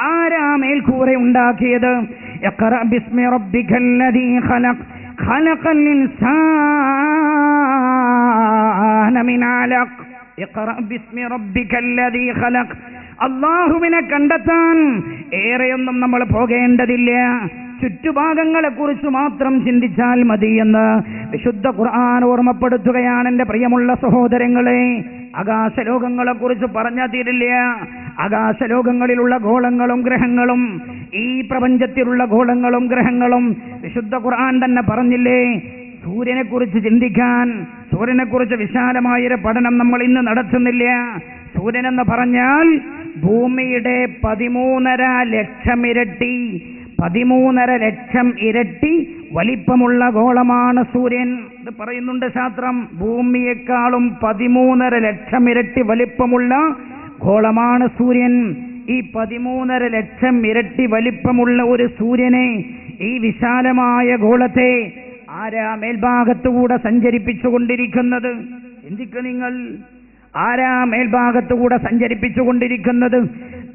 ആരാ മേൽക്കൂര ഉണ്ടാക്കിയത്? ഇഖ്റ ബിസ്മി റബ്ബിക്കല്ലദീ ഖലഖ് ഖലഖൽ ഇൻസാന മിൻ അലഖ്. ഇഖ്റ ബിസ്മി റബ്ബിക്കല്ലദീ ഖലഖ്. അല്ലാഹുവിനെ കണ്ടെത്താൻ ഏറെയൊന്നും നമ്മൾ പോകേണ്ടതില്ല. ചുറ്റുഭാഗങ്ങളെ കുറിച്ച് മാത്രം ചിന്തിച്ചാൽ മതിയെന്ന് വിശുദ്ധ ഖുർആൻ ഓർമ്മപ്പെടുത്തുകയാണ്. എൻ്റെ പ്രിയമുള്ള സഹോദരങ്ങളെ, ആകാശലോകങ്ങളെ കുറിച്ച് പറഞ്ഞാൽ തീരില്ല. ആകാശലോകങ്ങളിലുള്ള ഗോളങ്ങളും ഗ്രഹങ്ങളും, ഈ പ്രപഞ്ചത്തിലുള്ള ഗോളങ്ങളും ഗ്രഹങ്ങളും വിശുദ്ധ ഖുർആൻ തന്നെ പറഞ്ഞില്ലേ? സൂര്യനെ കുറിച്ച് ചിന്തിക്കാൻ, സൂര്യനെ കുറിച്ച് വിശാലമായൊരു പഠനം നമ്മൾ ഇന്ന് നടത്തുന്നില്ല. സൂര്യനെന്ന് പറഞ്ഞാൽ ഭൂമിയുടെ 13.5 ലക്ഷം ഇരട്ടി വലിപ്പമുള്ള ഗോളമാണ് സൂര്യൻ. ഇത് പറയുന്നുണ്ട് ശാസ്ത്രം. ഭൂമിയെക്കാളും 13.5 ലക്ഷം ഇരട്ടി വലിപ്പമുള്ള ഗോളമാണ് സൂര്യൻ. ഈ 13.5 ലക്ഷം ഇരട്ടി വലിപ്പമുള്ള ഒരു സൂര്യനെ, ഈ വിശാലമായ ഗോളത്തെ ആരാ മേൽഭാഗത്തുകൂടെ സഞ്ചരിപ്പിച്ചുകൊണ്ടിരിക്കുന്നത്? ചിന്തിക്ക നിങ്ങൾ. ആരാ മേൽഭാഗത്തുകൂടെ സഞ്ചരിപ്പിച്ചുകൊണ്ടിരിക്കുന്നത്?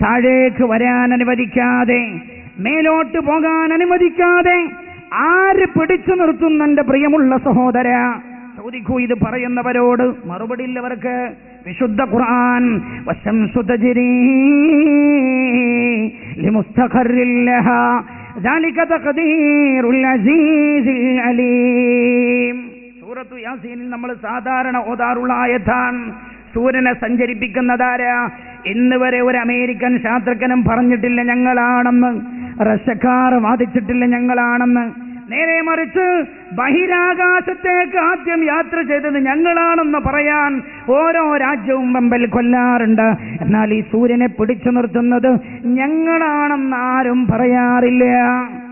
താഴേക്ക് വരാൻ അനുവദിക്കാതെ, മേലോട്ട് പോകാൻ അനുവദിക്കാതെ ആര് പിടിച്ചു നിർത്തുന്നു? എൻ്റെ പ്രിയമുള്ള സഹോദര, ചോദിക്കൂ ഇത് പറയുന്നവരോട്. മറുപടി ഇല്ലവർക്ക്. വിശുദ്ധ ഖുർആൻ വശംസു തജ്രീ ലിമുസ്തഖറിൻ ലഹാ ദാലിക തഖദീറുൽ അസീസിൽ അലീം. സൂറത്തു യാസീനിൽ നമ്മൾ സാധാരണ ഓതാറുള്ള ആയത്താണ്. സൂര്യനെ സഞ്ചരിപ്പിക്കുന്നതാരാ? ഇന്ന് വരെ ഒരു അമേരിക്കൻ ശാസ്ത്രജ്ഞനും പറഞ്ഞിട്ടില്ല ഞങ്ങളാണെന്ന്. റഷ്യക്കാർ വാദിച്ചിട്ടില്ല ഞങ്ങളാണെന്ന്. നേരെ മറിച്ച് ബഹിരാകാശത്തേക്ക് ആദ്യം യാത്ര ചെയ്തത് ഞങ്ങളാണെന്ന് പറയാൻ ഓരോ രാജ്യവും വെമ്പൽ കൊല്ലാറുണ്ട്. എന്നാൽ ഈ സൂര്യനെ പിടിച്ചു നിർത്തുന്നത് ഞങ്ങളാണെന്ന് ആരും പറയാറില്ല.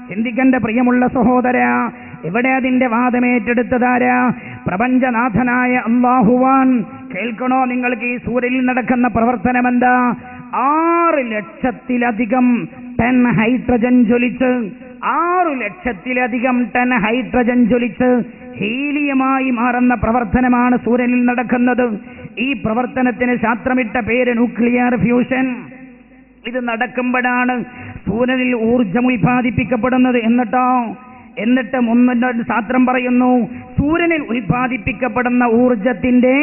ചിന്തിക്കണ്ട പ്രിയമുള്ള സഹോദര, ഇവിടെ അതിന്റെ വാദമേറ്റെടുത്തതാരാ? പ്രപഞ്ചനാഥനായ അല്ലാഹുവാൻ. കേൾക്കണോ നിങ്ങൾക്ക്? ഈ സൂര്യനിൽ നടക്കുന്ന പ്രവർത്തനം എന്താ? 6 ലക്ഷത്തിലധികം ടൺ ഹൈഡ്രജൻ ജ്വലിച്ച്, 6 ലക്ഷത്തിലധികം ടൺ ഹൈഡ്രജൻ ജ്വലിച്ച് ഹീലിയമായി മാറുന്ന പ്രവർത്തനമാണ് സൂര്യനിൽ നടക്കുന്നത്. ഈ പ്രവർത്തനത്തിന് ശാസ്ത്രമിട്ട പേര് ന്യൂക്ലിയർ ഫ്യൂഷൻ. ഇത് നടക്കുമ്പോഴാണ് സൂര്യനിൽ ഊർജം ഉൽപ്പാദിപ്പിക്കപ്പെടുന്നത്. എന്നിട്ട് ശാസ്ത്രം പറയുന്നു, സൂര്യനിൽ ഉൽപ്പാദിപ്പിക്കപ്പെടുന്ന ഊർജത്തിന്റെ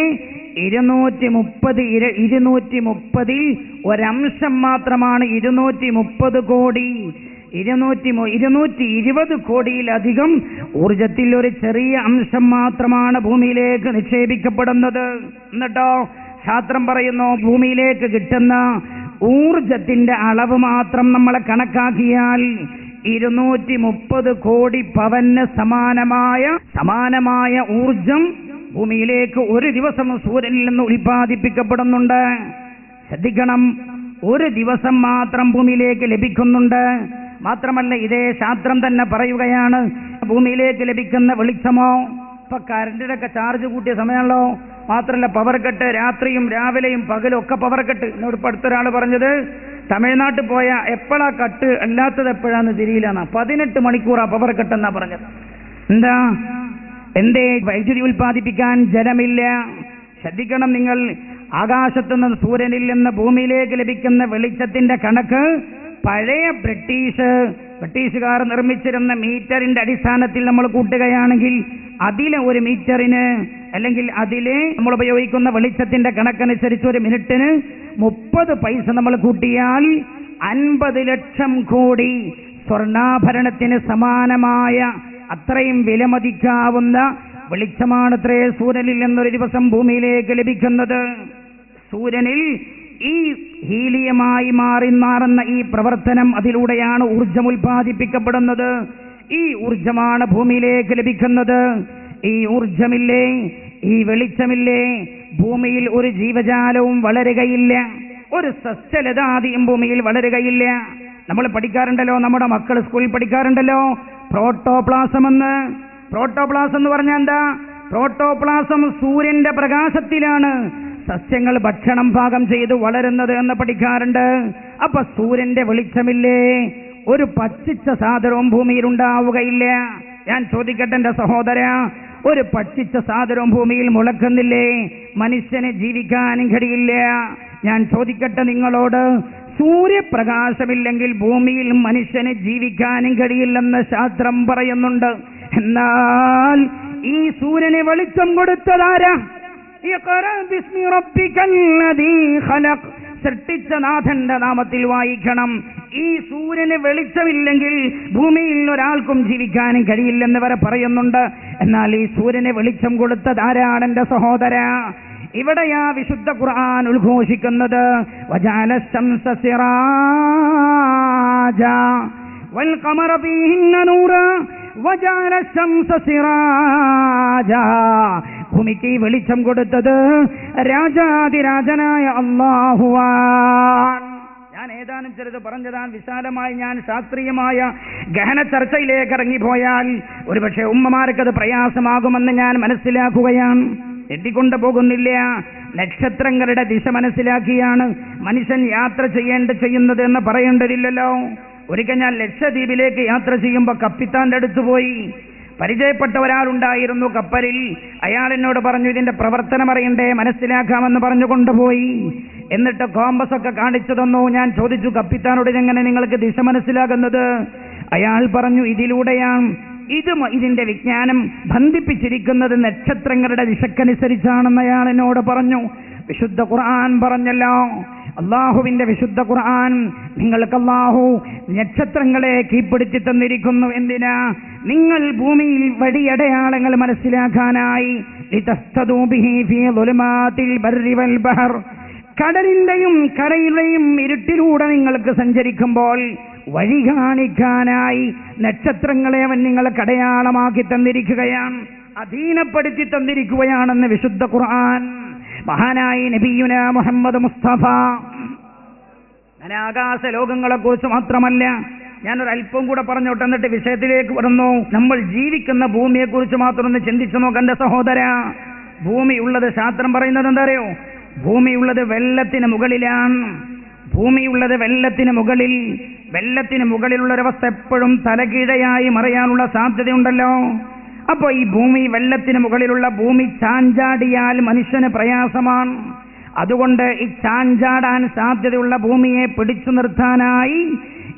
230 ഒരംശം മാത്രമാണ് 230 കോടി. 220 കോടിയിലധികം ഊർജത്തിൽ ഒരു ചെറിയ അംശം മാത്രമാണ് ഭൂമിയിലേക്ക് നിക്ഷേപിക്കപ്പെടുന്നത്. എന്നിട്ടോ ശാസ്ത്രം പറയുന്നു, ഭൂമിയിലേക്ക് കിട്ടുന്ന ഊർജത്തിന്റെ അളവ് മാത്രം നമ്മൾ കണക്കാക്കിയാൽ 230 കോടി പവന് സമാനമായ ഊർജം ഭൂമിയിലേക്ക് ഒരു ദിവസം സൂര്യനിൽ നിന്ന് ഉൽപ്പാദിപ്പിക്കപ്പെടുന്നുണ്ട്. ശ്രദ്ധിക്കണം, ഒരു ദിവസം മാത്രം ഭൂമിയിലേക്ക് ലഭിക്കുന്നുണ്ട്. മാത്രമല്ല, ഇതേ ശാസ്ത്രം തന്നെ പറയുകയാണ്, ഭൂമിയിലേക്ക് ലഭിക്കുന്ന വെളിച്ചമോ, ഇപ്പൊ കറണ്ടിനൊക്കെ ചാർജ് കൂട്ടിയ സമയമാണല്ലോ. മാത്രമല്ല പവർ കട്ട്, രാത്രിയും രാവിലെയും പകലും ഒക്കെ പവർ കട്ട്. എന്നോട് ഇപ്പൊ അടുത്തൊരാൾ പറഞ്ഞത്, തമിഴ്നാട്ടിൽ പോയ എപ്പോഴാ കട്ട് അല്ലാത്തത് എപ്പോഴാന്ന് തിരിയില്ലെന്നാ. 18 മണിക്കൂറാ പവർ കട്ടെന്നാ പറഞ്ഞത്. എന്തേ? വൈദ്യുതി ഉൽപ്പാദിപ്പിക്കാൻ ജലമില്ല. ശ്രദ്ധിക്കണം നിങ്ങൾ, ആകാശത്ത് നിന്ന് സൂര്യനിൽ നിന്ന് ഭൂമിയിലേക്ക് ലഭിക്കുന്ന വെളിച്ചത്തിന്റെ കണക്ക് പഴയ ബ്രിട്ടീഷുകാർ നിർമ്മിച്ചിരുന്ന മീറ്ററിന്റെ അടിസ്ഥാനത്തിൽ നമ്മൾ കൂട്ടുകയാണെങ്കിൽ, അതിലെ ഒരു മീറ്ററിന് അല്ലെങ്കിൽ അതിലെ നമ്മൾ ഉപയോഗിക്കുന്ന വെളിച്ചത്തിന്റെ കണക്കനുസരിച്ച് ഒരു മിനിറ്റിന് 30 പൈസ നമ്മൾ കൂട്ടിയാൽ 50 ലക്ഷം കോടി സ്വർണ്ണാഭരണത്തിന് സമാനമായ അത്രയും വിലമതിക്കാവുന്ന വെളിച്ചമാണത്രേ സൂര്യനിൽ നിന്നൊരു ദിവസം ഭൂമിയിലേക്ക് ലഭിക്കുന്നത്. സൂര്യനിൽ ഈ ഹീലിയമായി മാറുന്ന ഈ പ്രവർത്തനം, അതിലൂടെയാണ് ഊർജം ഉൽപ്പാദിപ്പിക്കപ്പെടുന്നത്. ഈ ഊർജമാണ് ഭൂമിയിലേക്ക് ലഭിക്കുന്നത്. ഈ ഊർജമില്ലേ, ഈ വെളിച്ചമില്ലേ, ഭൂമിയിൽ ഒരു ജീവജാലവും വളരുകയില്ല, ഒരു സസ്യലതാദിയും ഭൂമിയിൽ വളരുകയില്ല. നമ്മൾ പഠിക്കാറുണ്ടല്ലോ, നമ്മുടെ മക്കൾ സ്കൂളിൽ പഠിക്കാറുണ്ടല്ലോ, പ്രോട്ടോപ്ലാസം എന്ന്. പ്രോട്ടോപ്ലാസം എന്ന് പറഞ്ഞാൽ എന്താ? പ്രോട്ടോപ്ലാസം സൂര്യന്റെ പ്രകാശത്തിലാണ് സസ്യങ്ങൾ ഭക്ഷണം പാകം ചെയ്ത് വളരുന്നത് എന്ന് പഠിക്കാറുണ്ട്. അപ്പൊ സൂര്യന്റെ വെളിച്ചമില്ലേ, ഒരു പച്ചിച്ച സാധനവും ഭൂമിയിൽ ഉണ്ടാവുകയില്ല. ഞാൻ ചോദിക്കട്ടെ എന്റെ സഹോദര, ഒരു പച്ചിച്ച സാധനവും ഭൂമിയിൽ മുളക്കുന്നില്ലേ? മനുഷ്യന് ജീവിക്കാനും കഴിയില്ല. ഞാൻ ചോദിക്കട്ടെ നിങ്ങളോട്, സൂര്യപ്രകാശമില്ലെങ്കിൽ ഭൂമിയിൽ മനുഷ്യന് ജീവിക്കാനും കഴിയില്ലെന്ന് ശാസ്ത്രം പറയുന്നുണ്ട്. എന്നാൽ ഈ സൂര്യന് വെളിച്ചം കൊടുത്തതാരാ? സൃഷ്ടിച്ച നാഥന്റെ നാമത്തിൽ വായിക്കണം. ഈ സൂര്യന് വെളിച്ചമില്ലെങ്കിൽ ഭൂമിയിൽ ഒരാൾക്കും ജീവിക്കാനും കഴിയില്ലെന്ന് വരെ പറയുന്നുണ്ട്. എന്നാൽ ഈ സൂര്യന് വെളിച്ചം കൊടുത്തതാരാണ് എന്റെ സഹോദര? ഇവിടെയാ വിശുദ്ധ ഖുർആൻ ഉദ്ഘോഷിക്കുന്നത്. വജഅല ശംസ സിറാജ വൽ ഖമറ ഫീഹിന്ന നൂറ വജഅല ശംസ സിറാജ. ഭൂമിക്ക് വെളിച്ചം കൊടുത്തത് രാജാതിരാജനായ അല്ലാഹുവാണ്. ഞാൻ ഏതാനും ചിലത് പറഞ്ഞതാണ്. വിശാലമായി ഞാൻ ശാസ്ത്രീയമായ ഗഹന ചർച്ചയിലേക്ക് ഇറങ്ങിപ്പോയാൽ ഒരുപക്ഷെ ഉമ്മമാർക്കത് പ്രയാസമാകുമെന്ന് ഞാൻ മനസ്സിലാക്കുകയാണ്. തെറ്റിക്കൊണ്ടു പോകുന്നില്ല. നക്ഷത്രങ്ങളുടെ ദിശ മനസ്സിലാക്കിയാണ് മനുഷ്യൻ യാത്ര ചെയ്യുന്നത് എന്ന് പറയേണ്ടതില്ലല്ലോ. ഒരിക്കൽ ഞാൻ ലക്ഷദ്വീപിലേക്ക് യാത്ര ചെയ്യുമ്പോൾ കപ്പിത്താന്റെ അടുത്ത് പോയി. പരിചയപ്പെട്ട ഒരാളുണ്ടായിരുന്നു കപ്പലിൽ. അയാൾ എന്നോട് പറഞ്ഞു, ഇതിന്റെ പ്രവർത്തനം അറിയണ്ടേ, മനസ്സിലാക്കാമെന്ന് പറഞ്ഞു കൊണ്ടുപോയി. എന്നിട്ട് കോമ്പസ് ഒക്കെ കാണിച്ചു തന്നു. ഞാൻ ചോദിച്ചു, കപ്പിത്താനോട് എങ്ങനെ നിങ്ങൾക്ക് ദിശ മനസ്സിലാകുന്നത്? അയാൾ പറഞ്ഞു, ഇതിലൂടെയാണ്. ഇതിന്റെ വിജ്ഞാനം ബന്ധിപ്പിച്ചിരിക്കുന്നത് നക്ഷത്രങ്ങളുടെ ദിശക്കനുസരിച്ചാണെന്ന് അയാൾ എന്നോട് പറഞ്ഞു. വിശുദ്ധ ഖുർആൻ പറഞ്ഞല്ലോ, അള്ളാഹുവിന്റെ വിശുദ്ധ ഖുർആൻ നിങ്ങൾക്ക് അള്ളാഹു നക്ഷത്രങ്ങളെ കീഴ്പ്പെടുത്തി തന്നിരിക്കുന്നു. എന്തിനാ? നിങ്ങൾ ഭൂമിയിൽ വഴിയടയാളങ്ങൾ മനസ്സിലാക്കാനായി. ലിതസ്തദൂ ബിഹി ഫീ ളുലുമാതിൽ ബർരി വൽ ബഹർ. കടലിന്റെയും കരയിലെയും ഇരുട്ടിലൂടെ നിങ്ങൾക്ക് സഞ്ചരിക്കുമ്പോൾ വഴി കാണിക്കാനായി നക്ഷത്രങ്ങളെ അവൻ നിങ്ങൾക്ക് അടയാളമാക്കി തന്നിരിക്കുകയാണ്, അധീനപ്പെടുത്തി തന്നിരിക്കുകയാണെന്ന് വിശുദ്ധ ഖുർആൻ. മഹാനായി നബിയുന മുഹമ്മദ് മുസ്തഫ. ഞാൻ ആകാശ ലോകങ്ങളെ കുറിച്ച് മാത്രമല്ല, ഞാനൊരു അല്പം കൂടെ പറഞ്ഞോട്ടെ, എന്നിട്ട് വിഷയത്തിലേക്ക് വരുന്നു. നമ്മൾ ജീവിക്കുന്ന ഭൂമിയെ കുറിച്ച് മാത്രം ഒന്ന് ചിന്തിച്ചു നോക്കണ്ട സഹോദര. ഭൂമി ഉള്ളത്, ശാസ്ത്രം പറയുന്നത് എന്താ അറിയോ? ഭൂമിയുള്ളത് വെള്ളത്തിന് മുകളിലാണ്. ഭൂമിയുള്ളത് വെള്ളത്തിന് മുകളിൽ. വെള്ളത്തിന് മുകളിലുള്ളൊരവസ്ഥ എപ്പോഴും തലകീഴയായി മറിയാനുള്ള സാധ്യതയുണ്ടല്ലോ. അപ്പൊ ഈ ഭൂമി, വെള്ളത്തിന് മുകളിലുള്ള ഭൂമി ചാഞ്ചാടിയാൽ മനുഷ്യന് പ്രയാസമാണ്. അതുകൊണ്ട് ഈ ചാഞ്ചാടാൻ സാധ്യതയുള്ള ഭൂമിയെ പിടിച്ചു നിർത്താനായി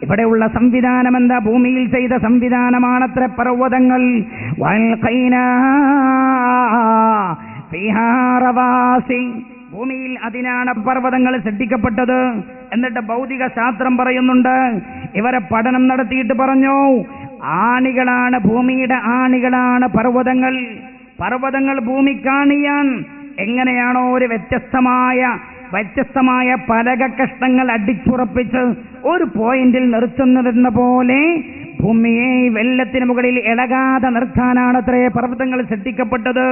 ഇവിടെയുള്ള സംവിധാനം എന്താ? ഭൂമിയിൽ ചെയ്ത സംവിധാനമാണത്ര പർവ്വതങ്ങൾ. ഭൂമിയിൽ അതിനാണ് പർവ്വതങ്ങൾ സൃഷ്ടിക്കപ്പെട്ടത്. എന്നിട്ട് ഭൗതിക ശാസ്ത്രം പറയുന്നുണ്ട്, ഇവരെ പഠനം നടത്തിയിട്ട് പറഞ്ഞു, ആണികളാണ്, ഭൂമിയുടെ ആണികളാണ് പർവ്വതങ്ങൾ. പർവ്വതങ്ങൾ ഭൂമിക്കാണിയാൻ. എങ്ങനെയാണോ ഒരു വ്യത്യസ്തമായ പലക കഷ്ണങ്ങൾ അടിച്ചുറപ്പിച്ച് ഒരു പോയിന്റിൽ നിർത്തുന്നതെന്ന പോലെ ഭൂമിയെ വെള്ളത്തിന് മുകളിൽ ഇളകാതെ നിർത്താനാണത്രേ പർവ്വതങ്ങൾ സൃഷ്ടിക്കപ്പെട്ടത്.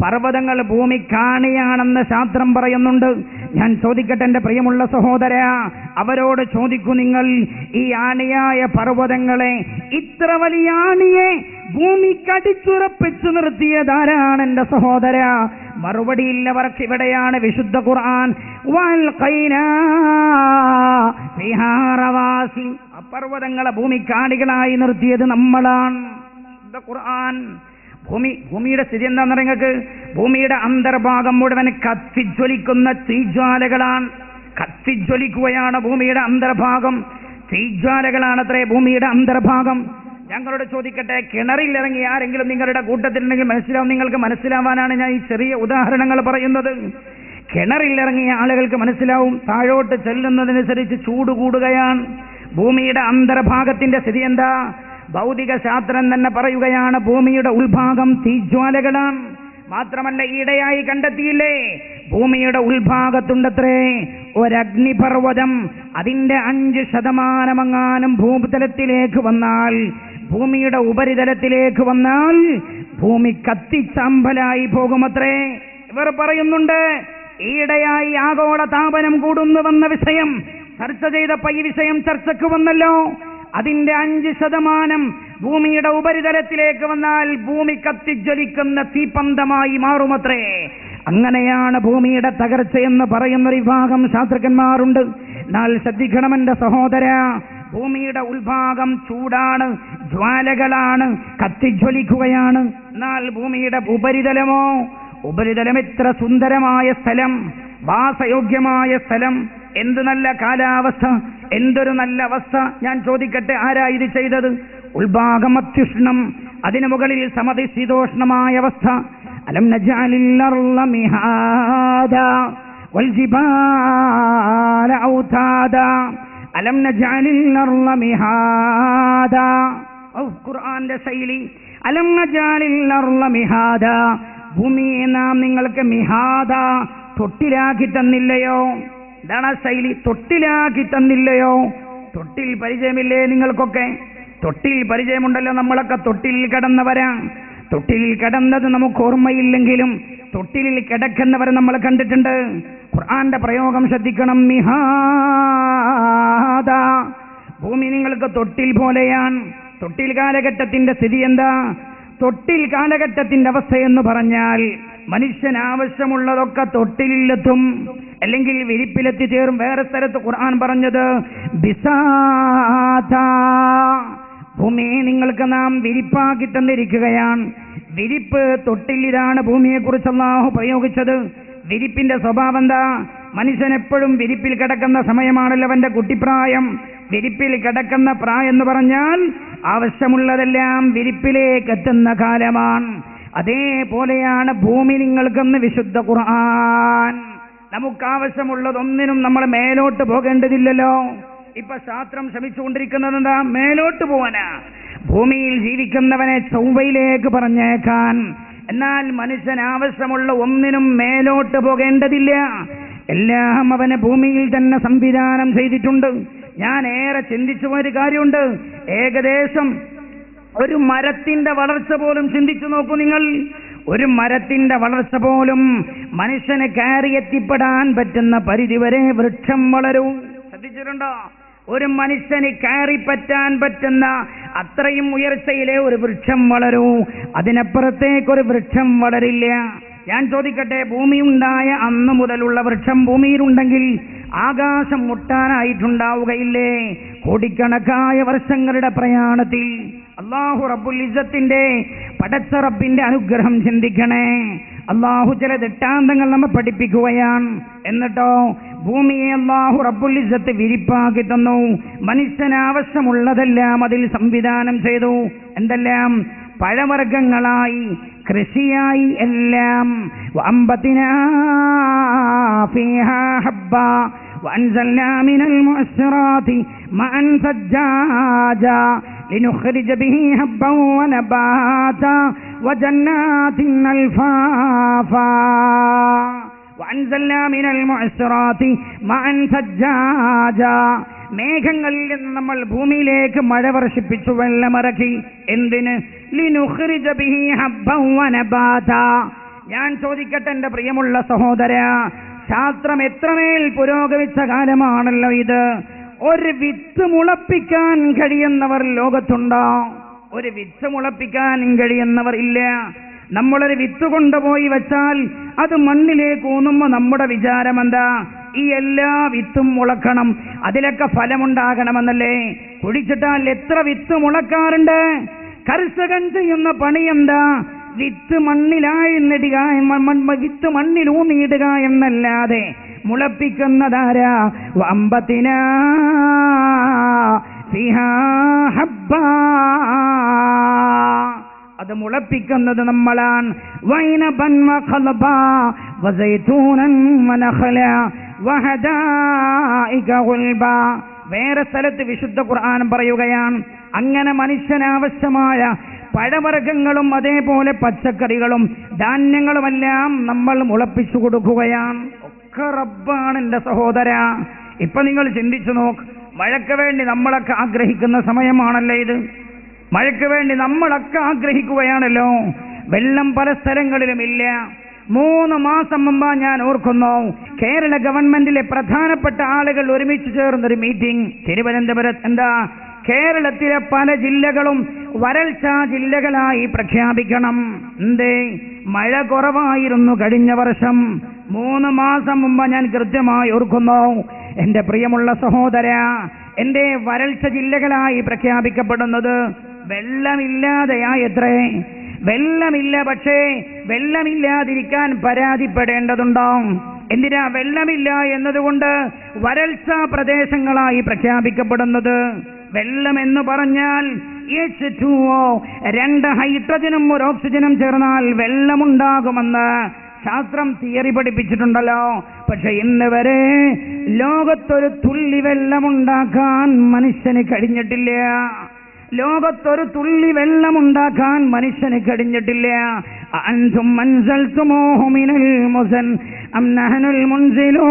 പർവ്വതങ്ങൾ ഭൂമി കാണിയാണെന്ന് ശാസ്ത്രം പറയുന്നുണ്ട്. ഞാൻ ചോദിക്കട്ടെ എന്റെ പ്രിയമുള്ള സഹോദര, അവരോട് ചോദിക്കൂ, നിങ്ങൾ ഈ ആണിയായ പർവ്വതങ്ങളെ, ഇത്ര വലിയ ആണിയെ ഭൂമിക്കടിച്ചുറപ്പിച്ചു നിർത്തിയതാരാണ് എന്റെ സഹോദര? മറുപടിയില്ലവർക്ക്. ഇവിടെയാണ് വിശുദ്ധ ഖുർആൻ പർവ്വതങ്ങളെ ഭൂമിക്കാണികളായി നിർത്തിയത് നമ്മളാണ്. വിശുദ്ധ ഖുർആൻ. ഭൂമിയുടെ സ്ഥിതി എന്താണെന്ന് നിങ്ങൾക്ക്? ഭൂമിയുടെ അന്തർഭാഗം മുഴുവൻ കത്തിജ്വലിക്കുന്ന തീജ്വാലകളാണ്. കത്തിജ്വലിക്കുകയാണ് ഭൂമിയുടെ അന്തർഭാഗം. തീജ്വാലകളാണത്രേ ഭൂമിയുടെ അന്തർഭാഗം. ഞങ്ങളോട് ചോദിക്കട്ടെ, കിണറിൽ ഇറങ്ങി ആരെങ്കിലും നിങ്ങളുടെ കൂട്ടത്തിലുണ്ടെങ്കിൽ മനസ്സിലാവും. നിങ്ങൾക്ക് മനസ്സിലാവാനാണ് ഞാൻ ഈ ചെറിയ ഉദാഹരണങ്ങൾ പറയുന്നത്. കിണറിൽ ഇറങ്ങിയ ആളുകൾക്ക് മനസ്സിലാവും. താഴോട്ട് ചെല്ലുന്നതിനനുസരിച്ച് ചൂട് കൂടുകയാണ്. ഭൂമിയുടെ അന്തർഭാഗത്തിന്റെ സ്ഥിതി എന്താ? ഭൗതിക ശാസ്ത്രം തന്നെ പറയുകയാണ്, ഭൂമിയുടെ ഉൾഭാഗം തീജ്വാലകളാണ്. മാത്രമല്ല, ഈയിടെയായി കണ്ടെത്തിയില്ലേ, ഭൂമിയുടെ ഉൾഭാഗത്തുണ്ടത്രേ ഒരഗ്നിപർവ്വതം. അതിന്റെ 5% ഭൂതലത്തിലേക്ക് വന്നാൽ, ഭൂമിയുടെ ഉപരിതലത്തിലേക്ക് വന്നാൽ ഭൂമി കത്തിച്ചാമ്പലായി പോകുമത്രേ. ഇവർ പറയുന്നുണ്ട്, ഈയിടെയായി ആഗോള താപനം കൂടുന്നുവെന്ന വിഷയം ചർച്ച ചെയ്തപ്പോൾ ഈ വിഷയം ചർച്ചയ്ക്ക് വന്നല്ലോ. അതിന്റെ 5% ഭൂമിയുടെ ഉപരിതലത്തിലേക്ക് വന്നാൽ ഭൂമി കത്തിജ്വലിക്കുന്ന തീപന്തമായി മാറുമത്രേ. അങ്ങനെയാണ് ഭൂമിയുടെ തകർച്ചയെന്ന് പറയുന്നൊരു വിഭാഗം ശാസ്ത്രജ്ഞന്മാരുണ്ട്. എന്നാൽ ശ്രദ്ധിക്കണമെന്റെ സഹോദര, ഭൂമിയുടെ ഉൾഭാഗം ചൂടാണ്, ജ്വാലകളാണ്, കത്തിജ്വലിക്കുകയാണ്. എന്നാൽ ഭൂമിയുടെ ഉപരിതലമോ? ഉപരിതലം എത്ര സുന്ദരമായ സ്ഥലം, വാസയോഗ്യമായ സ്ഥലം, എന്ത് നല്ല കാലാവസ്ഥ, എന്തൊരു നല്ല അവസ്ഥ. ഞാൻ ചോദിക്കട്ടെ, ആരാ ഇത് ചെയ്തത്? ഉൾഭാഗം അത്യുഷ്ണം, അതിനു മുകളിൽ സമശീതോഷ്ണമായ അവസ്ഥ. അലം നജഅലിൽ അർള മിഹാദാ വൽജിബാല ഔതാദാ അലം നജഅലിൽ അർള മിഹാദാ. ഖുർആന്റെ ശൈലി, അലം നജഅലിൽ അർള മിഹാദാ, ഭൂമിയെ നാം നിങ്ങൾക്ക് മിഹാദ, തൊട്ടിലാക്കി തന്നില്ലയോ? എന്താണ് ആ ശൈലി? തൊട്ടിലാക്കി തന്നില്ലയോ? തൊട്ടിൽ പരിചയമില്ലേ നിങ്ങൾക്കൊക്കെ? തൊട്ടിൽ പരിചയമുണ്ടല്ലോ, നമ്മളൊക്കെ തൊട്ടിൽ കിടന്നവരാ. തൊട്ടിൽ കിടന്നത് നമുക്ക് ഓർമ്മയില്ലെങ്കിലും തൊട്ടിലിൽ കിടക്കുന്നവരെ നമ്മൾ കണ്ടിട്ടുണ്ട്. ഖുർആന്റെ പ്രയോഗം ശ്രദ്ധിക്കണം. മിഹാദ, ഭൂമി നിങ്ങൾക്ക് തൊട്ടിൽ പോലെയാണ്. തൊട്ടിൽ കാലഘട്ടത്തിന്റെ സ്ഥിതി എന്താ? തൊട്ടിൽ കാലഘട്ടത്തിന്റെ അവസ്ഥയെന്ന് പറഞ്ഞാൽ മനുഷ്യൻ ആവശ്യമുള്ളതൊക്കെ തൊട്ടിലെത്തും, അല്ലെങ്കിൽ വിരിപ്പിലെത്തി ചേരും. വേറെ സ്ഥലത്ത് ഖുർആൻ പറഞ്ഞത് ബിസാത, ഭൂമിയെ നിങ്ങൾക്ക് നാം വിരിപ്പാക്കി തന്നിരിക്കുകയാണ്. വിരിപ്പ്, തൊട്ടിലിലാണ് ഭൂമിയെക്കുറിച്ച് അല്ലാഹു പ്രയോഗിച്ചത്. വിരിപ്പിന്റെ സ്വഭാവം എന്താ? മനുഷ്യൻ എപ്പോഴും വിരിപ്പിൽ കിടക്കുന്ന സമയമാണല്ലോ അവന്റെ കുട്ടിപ്രായം. വിരിപ്പിൽ കിടക്കുന്ന പ്രായം എന്ന് പറഞ്ഞാൽ ആവശ്യമുള്ളതെല്ലാം വിരിപ്പിലേക്ക് എത്തുന്ന കാലമാണ്. അതേപോലെയാണ് ഭൂമി നിങ്ങൾക്കെന്ന് വിശുദ്ധ ഖുർആൻ. നമുക്കാവശ്യമുള്ളതൊന്നിനും നമ്മൾ മേലോട്ട് പോകേണ്ടതില്ലല്ലോ. ഇപ്പൊ ശാസ്ത്രം ശ്രമിച്ചുകൊണ്ടിരിക്കുന്നത് എന്താ? മേലോട്ട് പോവാനാ, ഭൂമിയിൽ ജീവിക്കുന്നവനെ ചൊവ്വയിലേക്ക് പറഞ്ഞേക്കാൻ. എന്നാൽ മനുഷ്യൻ ആവശ്യമുള്ള ഒന്നിനും മേലോട്ട് പോകേണ്ടതില്ല, എല്ലാം അവനെ ഭൂമിയിൽ തന്നെ സംവിധാനം ചെയ്തിട്ടുണ്ട്. ഞാൻ ഏറെ ചിന്തിച്ചു പോയൊരു കാര്യമുണ്ട്. ഏകദേശം ഒരു മരത്തിന്റെ വളർച്ച പോലും ചിന്തിച്ചു നോക്കൂ നിങ്ങൾ. ഒരു മരത്തിന്റെ വളർച്ച പോലും മനുഷ്യന് കയറി എത്തിപ്പെടാൻ പറ്റുന്ന പരിധിവരെ വൃക്ഷം വളരും. ശ്രദ്ധിച്ചിട്ടുണ്ടോ? ഒരു മനുഷ്യന് കയറി പറ്റാൻ പറ്റുന്ന അത്രയും ഉയർച്ചയിലെ ഒരു വൃക്ഷം വളരൂ, അതിനപ്പുറത്തേക്കൊരു വൃക്ഷം വളരില്ല. ഞാൻ ചോദിക്കട്ടെ, ഭൂമി ഉണ്ടായ അന്ന് മുതലുള്ള വൃക്ഷം ഭൂമിയിലുണ്ടെങ്കിൽ ആകാശം മുട്ടാനായിട്ടുണ്ടാവുകയില്ലേ? കോടിക്കണക്കായ വർഷങ്ങളുടെ പ്രയാണത്തിൽ അല്ലാഹു റബ്ബുൽ ഇസ്സത്തിന്റെ, പടച്ച റബ്ബിന്റെ അനുഗ്രഹം ചിന്തിക്കണേ. അല്ലാഹു ചില ദൃഷ്ടാന്തങ്ങൾ നമ്മെ പഠിപ്പിക്കുകയാണ്. എന്നിട്ടോ ഭൂമിയെ അല്ലാഹു റബ്ബുൽ ഇസ്സത്ത് വിരിപ്പാക്കി തന്നു. മനുഷ്യന് ആവശ്യമുള്ളതെല്ലാം അതിൽ സംവിധാനം ചെയ്തു. എന്തെല്ലാം? പഴവർഗ്ഗങ്ങളായി, കൃഷിയായി എല്ലാം. വഅംബതിനാ ഫീഹാ ഹബ്ബാ വഅൻസൽനാ മിനൽ മുഅസ്സിറാതി മഅൻ സജ്ജാജാ ലിനുഖ്രിജ ബിഹി ഹബ്ബൻ വനബാതാ വജന്നാതിൻ അൽഫാഫാ വഅൻസൽനാ മിനൽ മുഅസ്സിറാതി മഅൻ സജ്ജാജാ. മേഘങ്ങളിൽ നിന്ന് നമ്മൾ ഭൂമിയിലേക്ക് മഴ വർഷിപ്പിച്ചു, വെള്ളമിറക്കി. എന്തിന്? ലിനുഖ്രിജ ബിഹി ഹബ്ബൻ വനബാതാ. ഞാൻ ചോദിക്കട്ടെ എന്റെ പ്രിയമുള്ള സഹോദര, ശാസ്ത്രം എത്രമേൽ പുരോഗമിച്ച കാലമാണല്ലോ ഇത്. ഒരു വിത്ത് മുളപ്പിക്കാൻ കഴിയുന്നവർ ലോകത്തുണ്ടോ? ഒരു വിത്ത് മുളപ്പിക്കാൻ കഴിയുന്നവർ ഇല്ല. നമ്മളൊരു വിത്ത് കൊണ്ടുപോയി വെച്ചാൽ അത് മണ്ണിലേക്ക് ഊന്നുമ്പോൾ നമ്മുടെ വിചാരം എന്താ? ഈ എല്ലാ വിത്തും മുളക്കണം, അതിലൊക്കെ ഫലമുണ്ടാകണമെന്നല്ലേ? കുഴിച്ചിട്ടാൽ എത്ര വിത്ത് മുളക്കാറുണ്ട്? കർഷകൻ ചെയ്യുന്ന പണി എന്താ? വിത്ത് മണ്ണിലാഴ്ന്നിടുക, വിത്ത് മണ്ണിലൂന്നിയിടുക എന്നല്ലാതെ മുളപ്പിക്കുന്നതാരാ? വഅംബതിനാ ഫീഹാ ഹബ്ബാ, അത് മുളപ്പിക്കുന്നത് നമ്മളാണ്. വൈനബൻ വഖൽബാ വസൈതൂനൻ വനഖല വഹദായിക ഗുൽബാ. വേറെ സ്ഥലത്ത് വിശുദ്ധ ഖുർആൻ പറയുകയാണ്, അങ്ങനെ മനുഷ്യനാവശ്യമായ പഴവർഗ്ഗങ്ങളും അതേപോലെ പച്ചക്കറികളും ധാന്യങ്ങളുമെല്ലാം നമ്മൾ മുളപ്പിച്ചു കൊടുക്കുകയാണ്. ഒക്കെ റബ്ബാണ് എന്റെ സഹോദര. ഇപ്പൊ നിങ്ങൾ ചിന്തിച്ചു നോക്ക്, മഴയ്ക്ക് വേണ്ടി നമ്മളൊക്കെ ആഗ്രഹിക്കുന്ന സമയമാണല്ലോ ഇത്. മഴയ്ക്ക് വേണ്ടി നമ്മളൊക്കെ ആഗ്രഹിക്കുകയാണല്ലോ. വെള്ളം പല സ്ഥലങ്ങളിലും ഇല്ല. 3 മാസം മുമ്പ് ഞാൻ ഓർക്കുന്നു, കേരള ഗവൺമെന്റിലെ പ്രധാനപ്പെട്ട ആളുകൾ ഒരുമിച്ച് ചേർന്നൊരു മീറ്റിംഗ് തിരുവനന്തപുരത്ത്. എന്താ? കേരളത്തിലെ പല ജില്ലകളും വരൾച്ചാ ജില്ലകളായി പ്രഖ്യാപിക്കണം. എന്തേ? മഴ കുറവായിരുന്നു കഴിഞ്ഞ വർഷം. 3 മാസം മുമ്പ് ഞാൻ കൃത്യമായി ഓർക്കുന്നു. എന്റെ പ്രിയമുള്ള സഹോദര, എന്റെ വരൾച്ച ജില്ലകളായി പ്രഖ്യാപിക്കപ്പെടുന്നത് വെള്ളമില്ലാതെയായത്രേ. വെള്ളമില്ല, പക്ഷേ വെള്ളമില്ലാതിരിക്കാൻ പരാതിപ്പെടേണ്ടതുണ്ടോ? എന്തിനാ വെള്ളമില്ല എന്നതുകൊണ്ട് വരൾച്ച പ്രദേശങ്ങളായി പ്രഖ്യാപിക്കപ്പെടുന്നത്? വെള്ളം എന്ന് പറഞ്ഞാൽ H2O, 2 ഹൈഡ്രജനും 1 ഓക്സിജനും ചേർന്നാൽ വെള്ളമുണ്ടാകുമെന്ന് ശാസ്ത്രം തിയറി പഠിപ്പിച്ചിട്ടുണ്ടല്ലോ. പക്ഷെ ഇന്ന് വരെ ലോകത്തൊരു തുള്ളി വെള്ളമുണ്ടാക്കാൻ മനുഷ്യന് കഴിഞ്ഞിട്ടില്ല. ലോകത്തൊരു തുള്ളി വെള്ളമുണ്ടാക്കാൻ മനുഷ്യന് കഴിഞ്ഞിട്ടില്ല. അൻതും അൻസൽതുമൂഹു മിനൽ മുസൻ അം നഹ്നുൽ മുൻസിലൂൻ.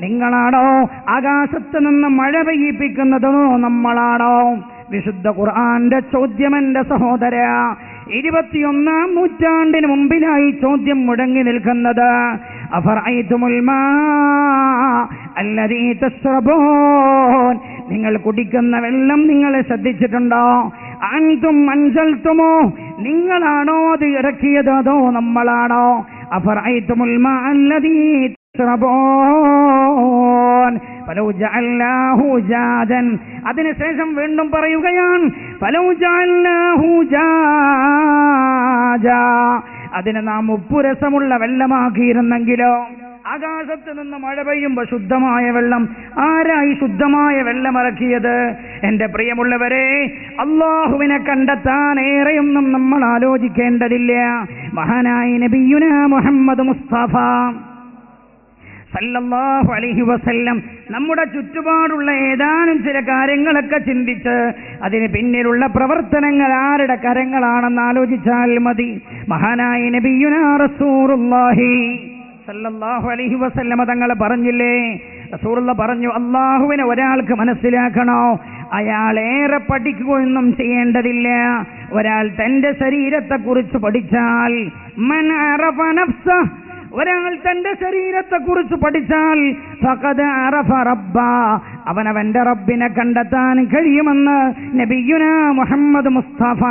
നിങ്ങളാണോ ആകാശത്ത് നിന്ന് മഴ പെയ്യിപ്പിക്കുന്നതോ നമ്മളാണോ? വിശുദ്ധ ഖുർആന്റെ ചോദ്യം എന്റെ സഹോദര, 21-ാം നൂറ്റാണ്ടിന് മുമ്പിലായി ചോദ്യം മുടങ്ങി നിൽക്കുന്നത്. അഫറഅയ്തുമുൽ മാ അല്ലദീ തശ്റബൂൻ. നിങ്ങൾ കുടിക്കുന്ന വെള്ളം നിങ്ങൾ ശ്രദ്ധിച്ചിട്ടുണ്ടോ? അൻതും അൻസൽതുമോ, നിങ്ങളാണോ അത് ഇറക്കിയത് അതോ നമ്മളാണോ? അഫറഅയ്തുമുൽ മാ അല്ലദീ തശ്റബൂൻ ഫലൗ ജഅൽനാഹു ജാദൻ. അതിനുശേഷം വീണ്ടും പറയുകയാണ് ഫലൗ ജഅൽനാഹു ജാജാ. അതിനെ നാം ഉപ്പുരസമുള്ള വെള്ളമാക്കിയിരുന്നെങ്കിലോ? ആകാശത്ത് നിന്ന് മഴ പെയ്യുമ്പോൾ ശുദ്ധമായ വെള്ളം, ആരായി ശുദ്ധമായ വെള്ളം ഇറക്കിയത്? എന്റെ പ്രിയമുള്ളവരെ, അല്ലാഹുവിനെ കണ്ടെത്താൻ ഏറെയൊന്നും നമ്മൾ ആലോചിക്കേണ്ടതില്ല. മഹാനായ നബിയുനാ മുഹമ്മദ് മുസ്തഫ സല്ലല്ലാഹു അലൈഹി വസല്ലം നമ്മുടെ ചുറ്റുപാടുള്ള ഏതാനും ചില കാര്യങ്ങളൊക്കെ ചിന്തിച്ച് അതിന് പിന്നിലുള്ള പ്രവർത്തനങ്ങൾ ആരുടെ കരങ്ങളാണെന്ന് ആലോചിച്ചാൽ മതി. മഹാനായ നബിയുനാ റസൂലുള്ളാഹി സല്ലല്ലാഹു അലൈഹി വസല്ലം തങ്ങൾ പറഞ്ഞില്ലേ, റസൂലുള്ള പറഞ്ഞു, അല്ലാഹുവിനെ ഒരാൾക്ക് മനസ്സിലാക്കണോ, അയാൾ ഏറെ പഠിക്കുകയൊന്നും ചെയ്യേണ്ടതില്ല. ഒരാൾ തന്റെ ശരീരത്തെക്കുറിച്ച് പഠിച്ചാൽ, മൻ അറഫ നഫ്സഹ, ഒരാൾ തന്റെ ശരീരത്തെക്കുറിച്ച് പഠിച്ചാൽ ഫഖദ് അറഫ റബ്ബ, അവനവന്റെ റബ്ബിനെ കണ്ടെത്താൻ കഴിയുമെന്ന് നബിയുനാ മുഹമ്മദ് മുസ്തഫ.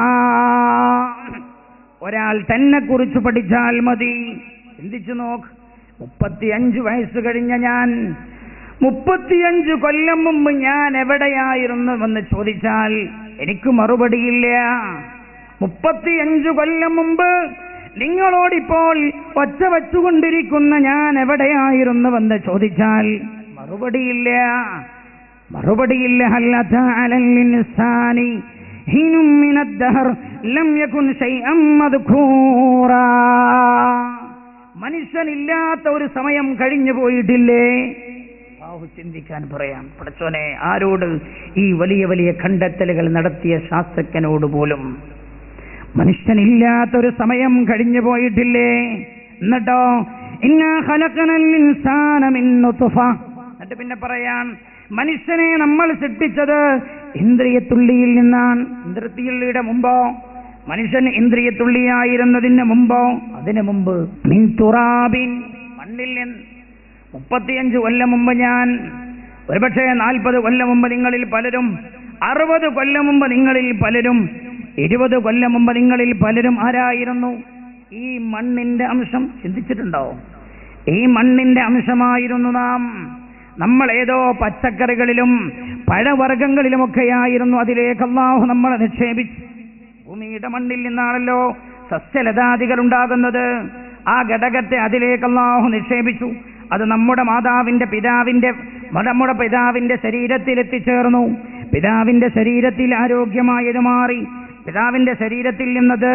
ഒരാൾ തന്നെ കുറിച്ച് പഠിച്ചാൽ മതി. ചിന്തിച്ചു നോക്ക്, 35 വയസ്സ് കഴിഞ്ഞ ഞാൻ 35 കൊല്ലം മുമ്പ് ഞാൻ എവിടെയായിരുന്നുവെന്ന് ചോദിച്ചാൽ എനിക്ക് മറുപടിയില്ല. 35 കൊല്ലം മുമ്പ് നിങ്ങളോടിപ്പോൾ ഒച്ച വച്ചുകൊണ്ടിരിക്കുന്ന ഞാൻ എവിടെയായിരുന്നുവെന്ന് ചോദിച്ചാൽ മറുപടിയില്ല. ഹൽ അതാ അലൽ ഇൻസാനി ഹീനും മിനദ് ദഹർ ലം യകുൻ ശൈഅൻ മദ്കൂറാ. മനുഷ്യനില്ലാത്ത ഒരു സമയം കഴിഞ്ഞു പോയിട്ടില്ലേ? ചിന്തിക്കാൻ പറയാം. പടച്ചോനെ, ആരോട്? ഈ വലിയ വലിയ കണ്ടെത്തലുകൾ നടത്തിയ ശാസ്ത്രജ്ഞനോട് പോലും മനുഷ്യനില്ലാത്തൊരു സമയം കഴിഞ്ഞു പോയിട്ടില്ലേ? എന്നിട്ടോ ഇന്നാ ഖലഖനൽ ഇൻസാന മിൻ നുത്ഫ. എന്നിട്ട് പിന്നെ പറയാൻ, മനുഷ്യനെ നമ്മൾ സൃഷ്ടിച്ചത് ഇന്ദ്രിയത്തുള്ളിയിൽ നിന്നാണ്. ഇന്ദ്രിയത്തുള്ളിയുടെ മുമ്പോ? മനുഷ്യൻ ഇന്ദ്രിയത്തുള്ളിയായിരുന്നതിന് മുമ്പോ? അതിനു മുമ്പ് മിൻ തുറാബിൻ, മണ്ണിൽ നിന്ന്. 35 കൊല്ലം മുമ്പ് ഞാൻ, ഒരുപക്ഷെ 40 കൊല്ലം മുമ്പ് നിങ്ങളിൽ പലരും, 60 കൊല്ലം മുമ്പ് നിങ്ങളിൽ പലരും, 20 കൊല്ലം മുമ്പ് നിങ്ങളിൽ പലരും ആരായിരുന്നു? ഈ മണ്ണിന്റെ അംശം. ചിന്തിച്ചിട്ടുണ്ടോ? ഈ മണ്ണിന്റെ അംശമായിരുന്നു നാം. നമ്മൾ ഏതോ പച്ചക്കറികളിലും പഴവർഗ്ഗങ്ങളിലുമൊക്കെയായിരുന്നു അതിലേക്ക് അല്ലാഹു നമ്മളെ നിക്ഷേപിച്ചു. ഭൂമിയുടെ മണ്ണിൽ നിന്നാണല്ലോ സസ്യലതാദികൾ ഉണ്ടാകുന്നത്. ആ ഘടകത്തെ അതിലേക്ക് അല്ലാഹു നിക്ഷേപിച്ചു. അത് നമ്മുടെ നമ്മുടെ പിതാവിന്റെ ശരീരത്തിൽ എത്തിച്ചേർന്നു. പിതാവിന്റെ ശരീരത്തിൽ ആരോഗ്യമായത് മാറി. പിതാവിന്റെ ശരീരത്തിൽ നിന്നത്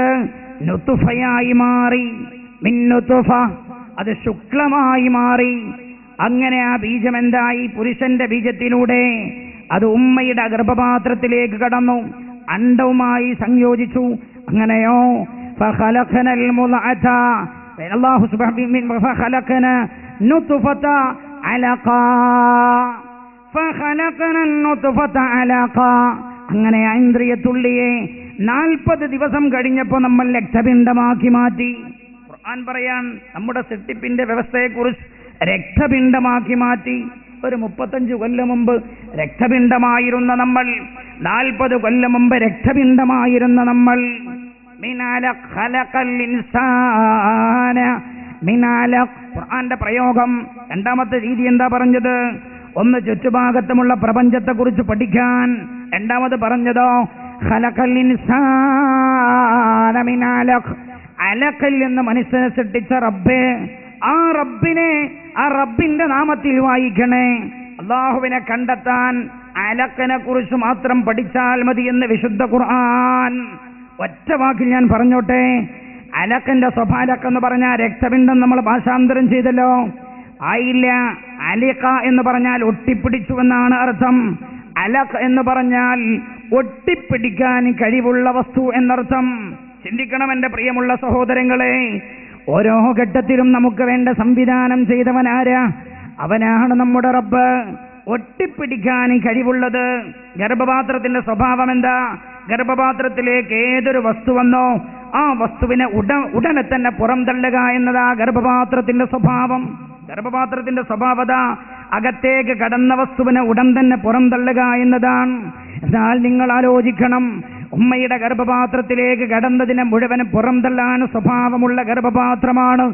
നുത്ഫയായി മാറി. മിൻ നുത്ഫ, അത് ശുക്ലമായി മാറി. അങ്ങനെ ആ ബീജം എന്തായി? പുരുഷന്റെ ബീജത്തിലൂടെ അത് ഉമ്മയുടെ ഗർഭപാത്രത്തിലേക്ക് കടന്നു, അണ്ഡവുമായി സംയോജിച്ചു. അങ്ങനെയോ ഫഖലഖനൽ മുളഅത, അല്ലാഹു സുബ്ഹാനഹു ഫഖലഖന നുത്ഫത അലഖ, ഫഖലഖന നുത്ഫത അലഖ. അങ്ങനെ ഇന്ദ്രിയത്തുള്ളിയെ 40 ദിവസം കഴിഞ്ഞപ്പോൾ നമ്മൾ രക്തപിണ്ഡമാക്കി മാറ്റി. ഖുർആൻ പറയാൻ നമ്മുടെ സൃഷ്ടിപ്പിന്റെ വ്യവസ്ഥയെക്കുറിച്ച് രക്തപിണ്ഡമാക്കി മാറ്റി. ഒരു 35 കൊല്ലം മുമ്പ് രക്തപിണ്ഡമായിരുന്ന നമ്മൾ, 40 കൊല്ലം മുമ്പ് രക്തപിണ്ഡമായിരുന്ന നമ്മൾ. മിനാലഖ് ഖലഖൽ ഇൻസാന മിനാലഖ്. ഖുർആന്റെ പ്രയോഗം, രണ്ടാമത്തെ രീതി എന്താ പറഞ്ഞത്? ഒന്ന് ചുറ്റുഭാഗത്തുമുള്ള പ്രപഞ്ചത്തെക്കുറിച്ച് പഠിക്കാൻ. രണ്ടാമത് പറഞ്ഞതോ ഖലഖൽ ഇൻസാന മിനാലഖ്, അലഖിൽ നിന്ന് മനുഷ്യനെ സൃഷ്ടിച്ച റബ്ബേ, ആ റബ്ബിന്റെ നാമത്തിൽ വായിക്കണേ. അള്ളാഹുവിനെ കണ്ടെത്താൻ അലക്കിനെ കുറിച്ച് മാത്രം പഠിച്ചാൽ മതി എന്ന് വിശുദ്ധ ഖുർആൻ. ഒറ്റ വാക്കിൽ ഞാൻ പറഞ്ഞോട്ടെ, അലക്കിന്റെ സ്വഭാലക്കെന്ന് പറഞ്ഞാൽ രക്തപിണ്ഡം നമ്മൾ ഭാഷാന്തരം ചെയ്തല്ലോ, ആയില്ല. അലിഖ എന്ന് പറഞ്ഞാൽ ഒട്ടിപ്പിടിച്ചു എന്നാണ് അർത്ഥം. അലഖ് എന്ന് പറഞ്ഞാൽ ഒട്ടിപ്പിടിക്കാൻ കഴിവുള്ള വസ്തു എന്നർത്ഥം. ചിന്തിക്കണം എന്റെ പ്രിയമുള്ള സഹോദരങ്ങളെ, ഓരോ ഘട്ടത്തിലും നമുക്ക് വേണ്ട സംവിധാനം ചെയ്തവനാരാ? അവനാണ് നമ്മുടെ റബ്ബ്. ഒട്ടിപ്പിടിക്കാൻ കഴിവുള്ളത്. ഗർഭപാത്രത്തിന്റെ സ്വഭാവം എന്താ? ഗർഭപാത്രത്തിലേക്ക് ഏതൊരു വസ്തു വന്നോ ആ വസ്തുവിനെ ഉടനെ തന്നെ പുറംതള്ളുക എന്നതാ ഗർഭപാത്രത്തിന്റെ സ്വഭാവം. ഗർഭപാത്രത്തിന്റെ സ്വഭാവത അകത്തേക്ക് കടന്ന വസ്തുവിനെ ഉടൻ തന്നെ പുറംതള്ളുക എന്നതാണ്. എന്നാൽ നിങ്ങൾ ആലോചിക്കണം, ഉമ്മയുടെ ഗർഭപാത്രത്തിലേക്ക് കടന്നതിനെ മുഴുവനും പുറംതള്ളാൻ സ്വഭാവമുള്ള ഗർഭപാത്രമാണ്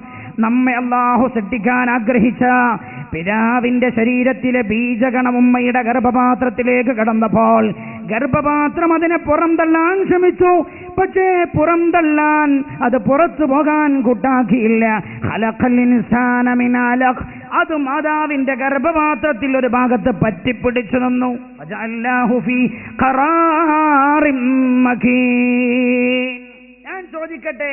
നമ്മെ അല്ലാഹു സൃഷ്ടിക്കാൻ ആഗ്രഹിച്ച പിതാവിന്റെ ശരീരത്തിലെ ബീജഗണം ഉമ്മയുടെ ഗർഭപാത്രത്തിലേക്ക് കടന്നപ്പോൾ ഗർഭപാത്രം അതിനെ പുറംതള്ളാൻ ശ്രമിച്ചു. പക്ഷേ പുറംതള്ളാൻ, അത് പുറത്തു പോകാൻ കൂട്ടാക്കിയില്ല. ഖലഖൽ ഇൻസാന മിൻ അലഖ്, അത് മാതാവിന്റെ ഗർഭപാത്രത്തിൽ ഒരു ഭാഗത്ത് പറ്റിപ്പിടിച്ചു നിന്നു. വജഅൽനാഹു ഫീ ഖറാറിൻ മകീൻ. ഞാൻ ചോദിക്കട്ടെ,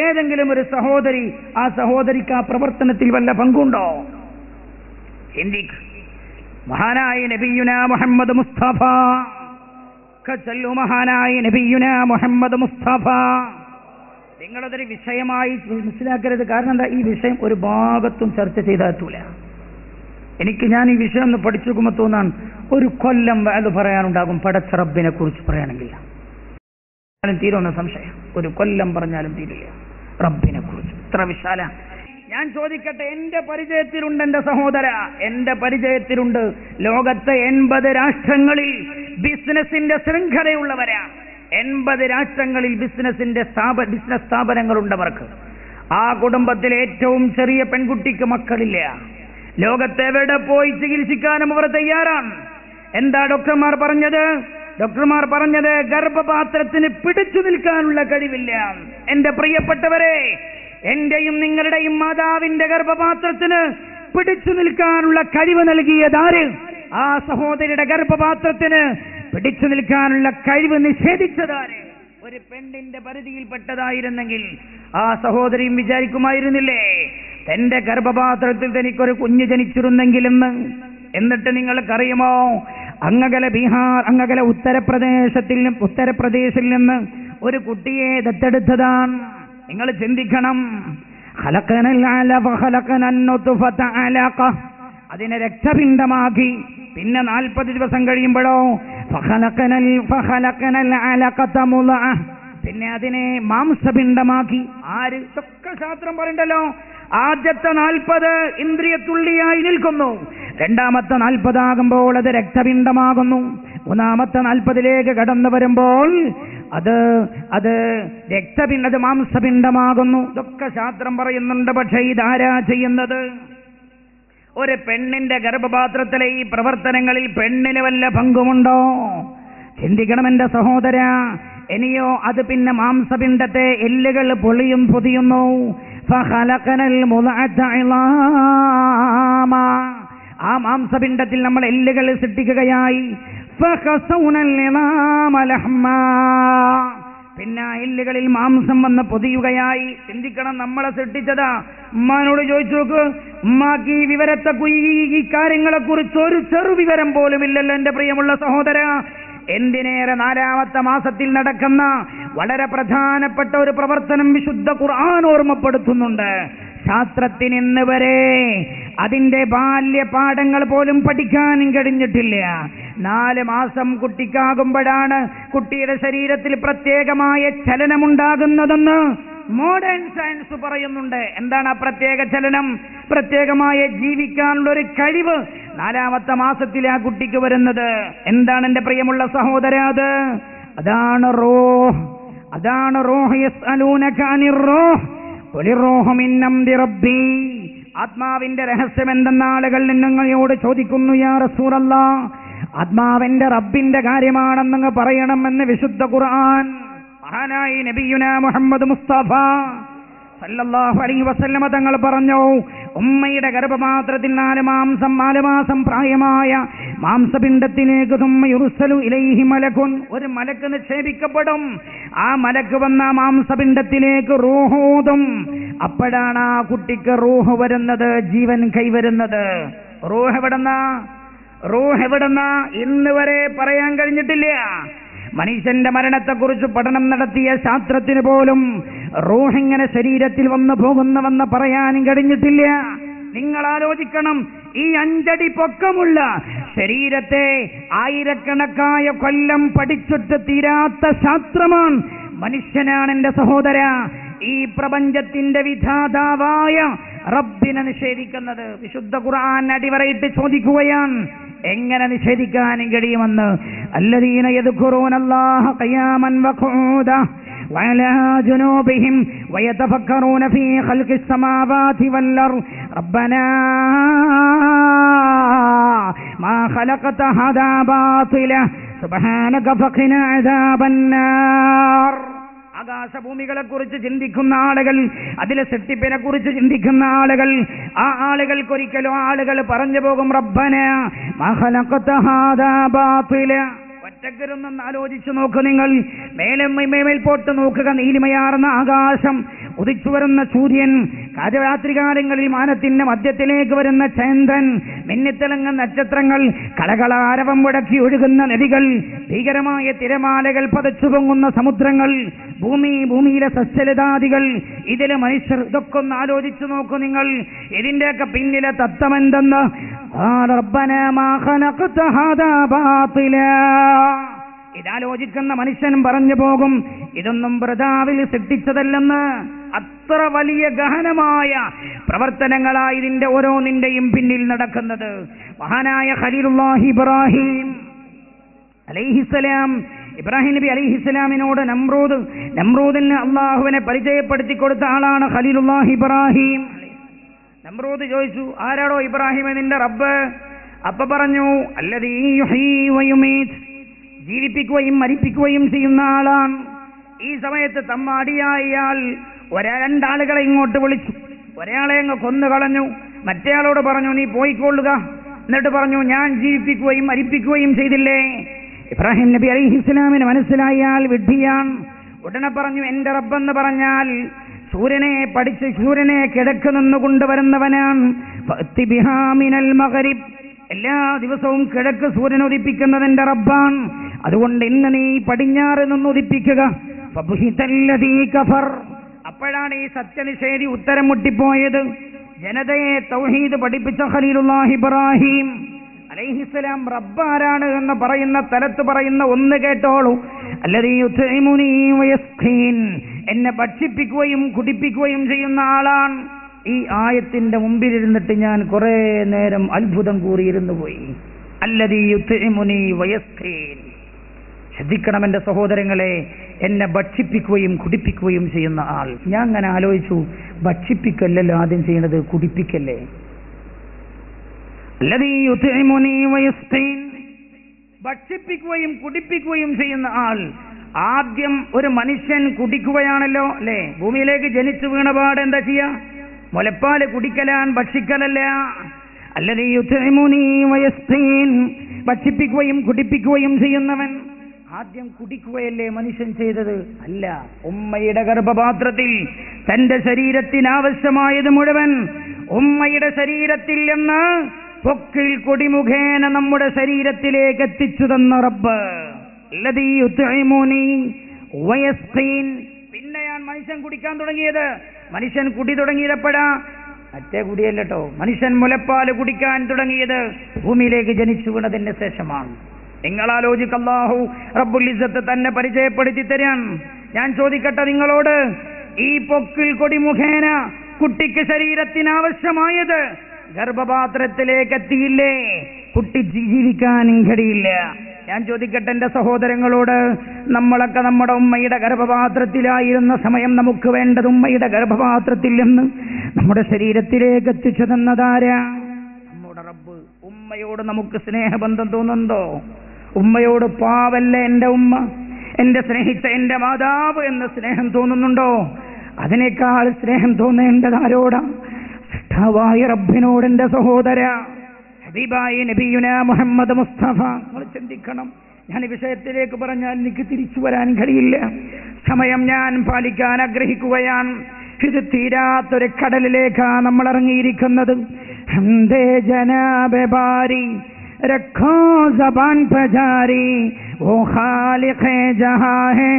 ഏതെങ്കിലും ഒരു സഹോദരി, ആ സഹോദരിക്ക് ആ പ്രവർത്തനത്തിൽ വല്ല പങ്കുണ്ടോ? ചിന്തിക്ക്. മഹാനായ നബിയുനാ മുഹമ്മദ് മുസ്തഫ, മഹാനായ നബിയുനാ മുഹമ്മദ് മുസ്തഫ. നിങ്ങളതൊരു വിഷയമായി മനസ്സിലാക്കരുത്. കാരണം എന്താ? ഈ വിഷയം ഒരു ഭാഗത്തും ചർച്ച ചെയ്താറ്റൂല. ഞാൻ ഈ വിഷയം ഒന്ന് പഠിച്ചു നോക്കുമ്പോൾ തോന്നാൻ ഒരു കൊല്ലം അത് പറയാനുണ്ടാകും. പടച്ച റബ്ബിനെ കുറിച്ച് പറയാനെങ്കിൽ തീരുന്ന സംശയം. ഒരു കൊല്ലം പറഞ്ഞാലും തീരില്ല റബ്ബിനെ കുറിച്ച്. ഇത്ര വിശാല. ഞാൻ ചോദിക്കട്ടെ, എന്റെ പരിചയത്തിലുണ്ട്, എന്റെ സഹോദര, എന്റെ പരിചയത്തിലുണ്ട് ലോകത്തെ 80 രാഷ്ട്രങ്ങളിൽ ബിസിനസിന്റെ ശൃംഖലയുള്ളവരാ. 80 രാഷ്ട്രങ്ങളിൽ ബിസിനസ് സ്ഥാപനങ്ങളുണ്ടവർക്ക്. ആ കുടുംബത്തിലെ ഏറ്റവും ചെറിയ പെൺകുട്ടിക്ക് മക്കളില്ല. ലോകത്തെവിടെ പോയി ചികിത്സിക്കാനും അവർ തയ്യാറാണ്. എന്താ ഡോക്ടർമാർ പറഞ്ഞത്? ഡോക്ടർമാർ പറഞ്ഞത് ഗർഭപാത്രത്തിന് പിടിച്ചു നിൽക്കാനുള്ള കഴിവില്ല. എന്റെ പ്രിയപ്പെട്ടവരെ, എന്റെയും നിങ്ങളുടെയും മാതാവിന്റെ ഗർഭപാത്രത്തിന് പിടിച്ചു നിൽക്കാനുള്ള കഴിവ് നൽകിയതാര്? ആ സഹോദരിയുടെ ഗർഭപാത്രത്തിന് പിടിച്ചു നിൽക്കാനുള്ള കഴിവ് നിഷേധിച്ചതാര്? ഒരു പെണ്ണിന്റെ പരിധിയിൽപ്പെട്ടതായിരുന്നെങ്കിൽ ആ സഹോദരിയും വിചാരിക്കുമായിരുന്നില്ലേ, തന്റെ ഗർഭപാത്രത്തിൽ തനിക്കൊരു കുഞ്ഞ് ജനിച്ചിരുന്നെങ്കിലെന്ന്. എന്നിട്ട് നിങ്ങൾക്കറിയുമോ, അങ്ങകലെ ബീഹാർ, അങ്ങകലെ ഉത്തർപ്രദേശിൽ നിന്ന് ഒരു കുട്ടിയെ ദത്തെടുത്തതാണ്. നിങ്ങൾ ചിന്തിക്കണം. അതിനെ രക്തപിണ്ഡമാക്കി. പിന്നെ 40 ദിവസം കഴിയുമ്പോഴോ പിന്നെ അതിനെ മാംസപിണ്ഡമാക്കി. ആര്? ശാസ്ത്രം പറയണ്ടല്ലോ, ആദ്യത്തെ 40 ഇന്ദ്രിയത്തുള്ളിയായി നിൽക്കുന്നു. രണ്ടാമത്തെ 40 ആകുമ്പോൾ അത് രക്തപിണ്ഡമാകുന്നു. മൂന്നാമത്തെ 40ലേക്ക് കടന്നു വരുമ്പോൾ അത് രക്തപിണ്ഡം, മാംസപിണ്ഡമാകുന്നു. ഇതൊക്കെ ശാസ്ത്രം പറയുന്നുണ്ട്. പക്ഷേ ഇതാരാ ചെയ്യുന്നത്? ഒരു പെണ്ണിന്റെ ഗർഭപാത്രത്തിലെ ഈ പ്രവർത്തനങ്ങളിൽ പെണ്ണിന് വല്ല പങ്കുമുണ്ടോ? ചിന്തിക്കണം എന്റെ സഹോദര. ഇനിയോ അത് പിന്നെ മാംസപിണ്ഡത്തെ എല്ലുകൾ പൊതിയുന്നു. ആ മാംസപിണ്ഡത്തിൽ നമ്മൾ എല്ലുകൾ സൃഷ്ടിക്കുകയായി. പിന്നെ ആ എല്ലുകളിൽ മാംസം വന്ന് പൊതിയുകയായി. ചിന്തിക്കണം, നമ്മളെ സൃഷ്ടിച്ചതാ. ഉമ്മാനോട് ചോദിച്ചു നോക്ക്, ഉമ്മാക്ക് ഈ വിവരത്തെ, ഈ കാര്യങ്ങളെ കുറിച്ച് ഒരു ചെറു വിവരം പോലും ഇല്ലല്ലോ എന്റെ പ്രിയമുള്ള സഹോദര. എന്തിനേറെ 4ാമത്തെ മാസത്തിൽ നടക്കുന്ന വളരെ പ്രധാനപ്പെട്ട ഒരു പ്രവർത്തനം വിശുദ്ധ ഖുർആൻ ഓർമ്മപ്പെടുത്തുന്നുണ്ട്. ശാസ്ത്രത്തിന് ഇന്ന് വരെ അതിന്റെ ബാല്യപാഠങ്ങൾ പോലും പഠിക്കാനും കഴിഞ്ഞിട്ടില്ല. 4 മാസം കുട്ടിക്കാകുമ്പോഴാണ് കുട്ടിയുടെ ശരീരത്തിൽ പ്രത്യേകമായ ചലനമുണ്ടാകുന്നതെന്ന് മോഡേൺ സയൻസ് പറയുന്നുണ്ട്. എന്താണ് ആ പ്രത്യേക ചലനം? പ്രത്യേകമായ ജീവിക്കാനുള്ള ഒരു കഴിവ് 4ാമത്തെ മാസത്തിൽ ആ കുട്ടിക്ക് വരുന്നത്. എന്താണ് എന്റെ പ്രിയമുള്ള സഹോദര? അതാണ് റൂഹ്. അതാണ് റൂഹ്. യസ്അലൂനക അനിർ റൂഹ് ഖുലിർ റൂഹു മിൻ അംരി റബ്ബി. ആത്മാവിന്റെ രഹസ്യം എന്തെന്ന് ആളുകൾ നിങ്ങളോട് ചോദിക്കുന്നു. യാ റസൂലല്ലാഹ്, ആത്മാവിന്റെ റബ്ബിന്റെ കാര്യമാണെന്നങ്ങ് പറയണമെന്ന് വിശുദ്ധ ഖുർആൻ. മഹാനായി നബിയുനാ മുഹമ്മദ് മുസ്തഫ സല്ലല്ലാഹു അലൈഹി വസല്ലമ തങ്ങൾ പറഞ്ഞു, ഉമ്മയുടെ ഗർഭപാത്രത്തിൽ 4 മാസം പ്രായമായ മാംസപിണ്ഡത്തിലേക്ക് തുമ്മ യുർസലു ഇലൈഹി മലകുൻ, ഒരു മലക്ക് നിക്ഷേപിക്കപ്പെടും. ആ മലക്ക് വന്ന മാംസപിണ്ഡത്തിലേക്ക് റൂഹൂതും. അപ്പോഴാണ് ആ കുട്ടിക്ക് റൂഹ് വരുന്നത്, ജീവൻ കൈവരുന്നത്. റൂഹ് എവിടുന്ന ഇന്ന് വരെ പറയാൻ കഴിഞ്ഞിട്ടില്ല. മനുഷ്യന്റെ മരണത്തെക്കുറിച്ച് പഠനം നടത്തിയ ശാസ്ത്രത്തിന് പോലും റൂഹ് ഇങ്ങനെ ശരീരത്തിൽ വന്നു പോകുന്നവെന്ന് പറയാനും കഴിഞ്ഞിട്ടില്ല. നിങ്ങൾ ആലോചിക്കണം, ഈ 5 അടി പൊക്കമുള്ള ശരീരത്തെ ആയിരക്കണക്കായ കൊല്ലം പഠിച്ചിട്ട് തീരാത്ത ശാസ്ത്രമാണ് മനുഷ്യനാണ് എന്റെ സഹോദര ഈ പ്രപഞ്ചത്തിന്റെ വിധാതാവായ റബ്ബിനെ നിഷേധിക്കുന്നത്. വിശുദ്ധ ഖുർആൻ അടിവരയിട്ട് ചോദിക്കുകയാണ്, എങ്ങനെ നിഷേധിക്കാനും കഴിയുമെന്ന്. അല്ലദീന യദ്കുറൂനല്ലാഹ ഖിയാമൻ വഖൂദൻ വഅലാ ജുനൂബിഹിം വയതഫക്കറൂന ഫീ ഖൽഖിസ് സമാവാതി വൽ അർദ് റബ്ബനാ മാ ഖലഖത ഹദാ ബാതില സുബ്ഹാനക ഫഖിനാ അദാബന്നാർ. ആകാശഭൂമികളെ കുറിച്ച് ചിന്തിക്കുന്ന ആളുകൾ, അതിലെ സൃഷ്ടിപ്പിനെ കുറിച്ച് ചിന്തിക്കുന്ന ആളുകൾ, ആ ആളുകൾക്കൊരിക്കലും ആളുകൾ പറഞ്ഞു പോകും, റബ്ബനാ മാ ഖലഖത ഹാദാ ബാതില. ഒറ്റക്കരുന്നൊന്ന് ആലോചിച്ചു നോക്ക് നിങ്ങൾ. മേൽപോട്ട് നോക്കുക, നീലിമയാർന്ന ആകാശം, ഉദിച്ചു വരുന്ന സൂര്യൻ, രാത്രികാലങ്ങളിൽ മാനത്തിന്റെ മധ്യത്തിലേക്ക് വരുന്ന ചന്ദ്രൻ, മിന്നിത്തിളങ്ങുന്ന നക്ഷത്രങ്ങൾ, കളകളാരവം മുടക്കി ഒഴുകുന്ന നദികൾ, ഭീകരമായ തിരമാലകൾ, പതച്ചു പൊങ്ങുന്ന സമുദ്രങ്ങൾ, ഭൂമിയിലെ സസ്യലതാദികൾ, ഇതിലെ മനുഷ്യർ. ഇതൊക്കെ ഒന്ന് ആലോചിച്ചു നോക്കൂ നിങ്ങൾ. ഇതിന്റെയൊക്കെ പിന്നിലെ തത്വമെന്തെന്ന്. ഇതാലോചിക്കുന്ന മനുഷ്യനും പറഞ്ഞു പോകും, ഇതൊന്നും വൃഥാവിൽ സൃഷ്ടിച്ചതല്ലെന്ന്. അത്ര വലിയ ഗഹനമായ പ്രവർത്തനങ്ങളായി ഇതിന്റെ ഓരോന്നിന്റെയും പിന്നിൽ നടക്കുന്നത്. മഹാനായ ഖലീലുല്ലാഹി ഇബ്രാഹിം അലൈഹിസ്സലാം, ഇബ്രാഹിം നബി അലൈഹിസ്സലാമിനോട് നമ്രൂദിന് അള്ളാഹുവിനെ പരിചയപ്പെടുത്തി കൊടുത്ത ആളാണ് ഖലീലുല്ലാഹി ഇബ്രാഹിം. നമ്രൂദ് ചോദിച്ചു, ആരാടോ ഇബ്രാഹിം നിന്റെ റബ്ബ്? അപ്പൊ പറഞ്ഞു, അല്ലദീ യുഹീ വയുമീത്, ജീവിപ്പിക്കുകയും മരിപ്പിക്കുകയും ചെയ്യുന്ന ആളാണ്. ഈ സമയത്ത് തമ്മാടിയായ ഇയാൾ രണ്ടാളുകളെ ഇങ്ങോട്ട് വിളിച്ചു. ഒരാളെ അങ്ങ് കൊന്നു കളഞ്ഞു. മറ്റേയാളോട് പറഞ്ഞു, നീ പോയിക്കൊള്ളുക. എന്നിട്ട് പറഞ്ഞു, ഞാൻ ജീവിപ്പിക്കുകയും മരിപ്പിക്കുകയും ചെയ്തില്ലേ? ഇബ്രാഹിം നബി അലൈഹിസ്സലാമിന് മനസ്സിലായി അയാൾ വിഡ്ഢിയാണ്. ഉടനെ പറഞ്ഞു, എന്റെ റബ്ബെന്ന് പറഞ്ഞാൽ സൂര്യനെ കിഴക്ക് നിന്ന് കൊണ്ടുവരുന്നവനാണ്. എല്ലാ ദിവസവും കിഴക്ക് സൂര്യൻ ഉദിപ്പിക്കുന്നതിന്റെ റബ്ബാണ്. അതുകൊണ്ട് ഇന്ന് നീ പടിഞ്ഞാറ് നിന്ന് ഉദിപ്പിക്കുക. അപ്പോഴാണ് ഈ സത്യനിഷേധി ഉത്തരം മുട്ടിപ്പോയത്. ജനതയെ തൗഹീദ് പഠിപ്പിച്ച ഖലീലുല്ലാഹി ഇബ്രാഹിം അലൈഹിസ്സലാം റബ്ബാരാണ് എന്ന് പറയുന്ന തലത്ത് പറയുന്ന ഒന്ന് കേട്ടോളൂ. അല്ലദീ യുത്ഇമുനീ വയസ്ഖീൻ, എന്നെ ഭക്ഷിപ്പിക്കുകയും കുടിപ്പിക്കുകയും ചെയ്യുന്ന ആളാണ്. ഈ ആയത്തിന്റെ മുമ്പിലിരുന്നിട്ട് ഞാൻ കുറെ നേരം അത്ഭുതം കൂറിയിരുന്നു പോയി. അല്ലദീ യുത്ഇമുനീ വയസ്ഖീൻ. ശ്രദ്ധിക്കണം എന്റെ സഹോദരങ്ങളെ, എന്നെ ഭക്ഷിപ്പിക്കുകയും കുടിപ്പിക്കുകയും ചെയ്യുന്ന ആൾ. ഞാൻ അങ്ങനെ ആലോചിച്ചു, ഭക്ഷിപ്പിക്കല്ലല്ലോ ആദ്യം ചെയ്യുന്നത്, കുടിപ്പിക്കല്ലേ? അല്ലദീ യുത്ഇമുനീ വയസ്ഖീൻ, ഭക്ഷിപ്പിക്കുകയും കുടിപ്പിക്കുകയും ചെയ്യുന്ന ആൾ. ആദ്യം ഒരു മനുഷ്യൻ കുടിക്കുകയാണല്ലോ, അല്ലേ? ഭൂമിയിലേക്ക് ജനിച്ചു വീണപാട് എന്താ ചെയ്യാ? മുലപ്പാല് കുടിക്കലാൻ, ഭക്ഷിക്കലല്ല. അല്ലദീ യുത്ഇമുനീ വയസ്ഖീൻ, ഭക്ഷിപ്പിക്കുകയും കുടിപ്പിക്കുകയും ചെയ്യുന്നവൻ. ആദ്യം കുടിക്കുകയല്ലേ മനുഷ്യൻ ചെയ്തത്? അല്ല, ഉമ്മയുടെ ഗർഭപാത്രത്തിൽ തന്റെ ശരീരത്തിന് ആവശ്യമായത് മുഴുവൻ ഉമ്മയുടെ ശരീരത്തിൽ നിന്ന് പൊക്കിൽ കൊടി മുഖേന നമ്മുടെ ശരീരത്തിലേക്ക് എത്തിച്ചു തന്ന റബ്ബ്. അല്ലദീ യുത്ഇമുനീ വയസ്ഖീൻ. പിന്നെയാണ് മനുഷ്യൻ കുടിക്കാൻ തുടങ്ങിയത്. മനുഷ്യൻ കുടി തുടങ്ങിയപ്പോഴാ? മറ്റേ കുടിയല്ലോ, മനുഷ്യൻ മുലപ്പാല് കുടിക്കാൻ തുടങ്ങിയത് ഭൂമിയിലേക്ക് ജനിച്ചു വീണതിന് ശേഷമാണ്. നിങ്ങൾ ആലോചിക്ക്, അല്ലാഹു റബ്ബുൽ ഇസ്സത്ത് തന്നെ പരിചയപ്പെടുത്തി തരാൻ. ഞാൻ ചോദിക്കട്ടെ നിങ്ങളോട്, ഈ പൊക്കിൽ കൊടി മുഖേന കുട്ടിക്ക് ശരീരത്തിന് ആവശ്യമായത് ഗർഭപാത്രത്തിലേക്ക് എത്തിയില്ലേ? കുട്ടി ജീവിക്കാനും കഴിയില്ല. ഞാൻ ചോദിക്കട്ടെ എന്റെ സഹോദരങ്ങളോട്, നമ്മളൊക്കെ നമ്മുടെ ഉമ്മയുടെ ഗർഭപാത്രത്തിലായിരുന്ന സമയം നമുക്ക് വേണ്ടത് ഉമ്മയുടെ ഗർഭപാത്രത്തിൽ നിന്ന് നമ്മുടെ ശരീരത്തിലേക്ക് എത്തിച്ചു തന്നതാരാ? നമ്മുടെ റബ്ബ്. ഉമ്മയോട് നമുക്ക് സ്നേഹബന്ധം തോന്നുന്നുണ്ടോ? ഉമ്മയോട് പാവല്ലേ എന്റെ ഉമ്മ, എന്റെ സ്നേഹിച്ച എന്റെ മാതാവ് എന്ന സ്നേഹം തോന്നുന്നുണ്ടോ? അതിനേക്കാൾ സ്നേഹം തോന്നേണ്ടത് ആരോടാ? സൃഷ്ടാവായ റബ്ബിനോട്. എന്റെ സഹോദര, ഹബീബായ നബിയുനാ മുഹമ്മദ് മുസ്തഫ. നിങ്ങൾ ചിന്തിക്കണം. ഞാൻ ഈ വിഷയത്തിലേക്ക് പറഞ്ഞാൽ എനിക്ക് തിരിച്ചു വരാൻ കഴിയില്ല. സമയം ഞാൻ പാലിക്കാൻ ആഗ്രഹിക്കുകയാണ്. ഇത് തീരാത്തൊരു കടലിലേക്കാണ് നമ്മൾ ഇറങ്ങിയിരിക്കുന്നത്. ഹംദേ ജനാബെ ബാരി രഖോ സബാൻ പെ ജാരി വോ ഖാലിഖേ ജഹാ ഹേ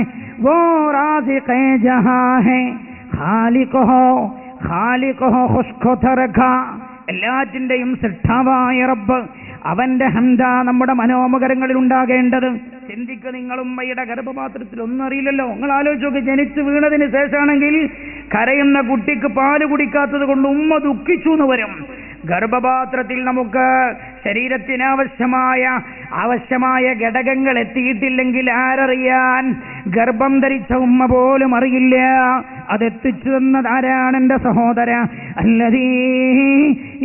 വോ റാസിഖേ ജഹാ ഹേ ഖാലിഖോ ഖുശ്കോ തറഖ. എല്ലാറ്റിന്റെയും സൃഷ്ടാവായ റബ്ബ്, അവന്റെ ഹംദ നമ്മുടെ മനോമുഖരങ്ങളിൽ ഉണ്ടാകേണ്ടത്. ചിന്തിക്ക്, നിങ്ങൾ ഉമ്മയുടെ ഗർഭപാത്രത്തിൽ ഒന്നും അറിയില്ലല്ലോ. നിങ്ങൾ ആലോചിച്ചൊക്കെ, ജനിച്ചു വീണതിന് ശേഷമാണെങ്കിൽ കരയുന്ന കുട്ടിക്ക് പാല് കുടിക്കാത്തത് കൊണ്ട് ഉമ്മ ദുഃഖിച്ചു എന്ന് വരും. ഗർഭപാത്രത്തിൽ നമുക്ക് ശരീരത്തിന് ആവശ്യമായ ഘടകങ്ങൾ എത്തിയിട്ടില്ലെങ്കിൽ ആരറിയാൻ? ഗർഭം ധരിച്ച ഉമ്മ പോലും അറിയില്ല. അതെത്തിച്ചു തന്നത് ആരാണ്? എന്റെ സഹോദര, അല്ലദീ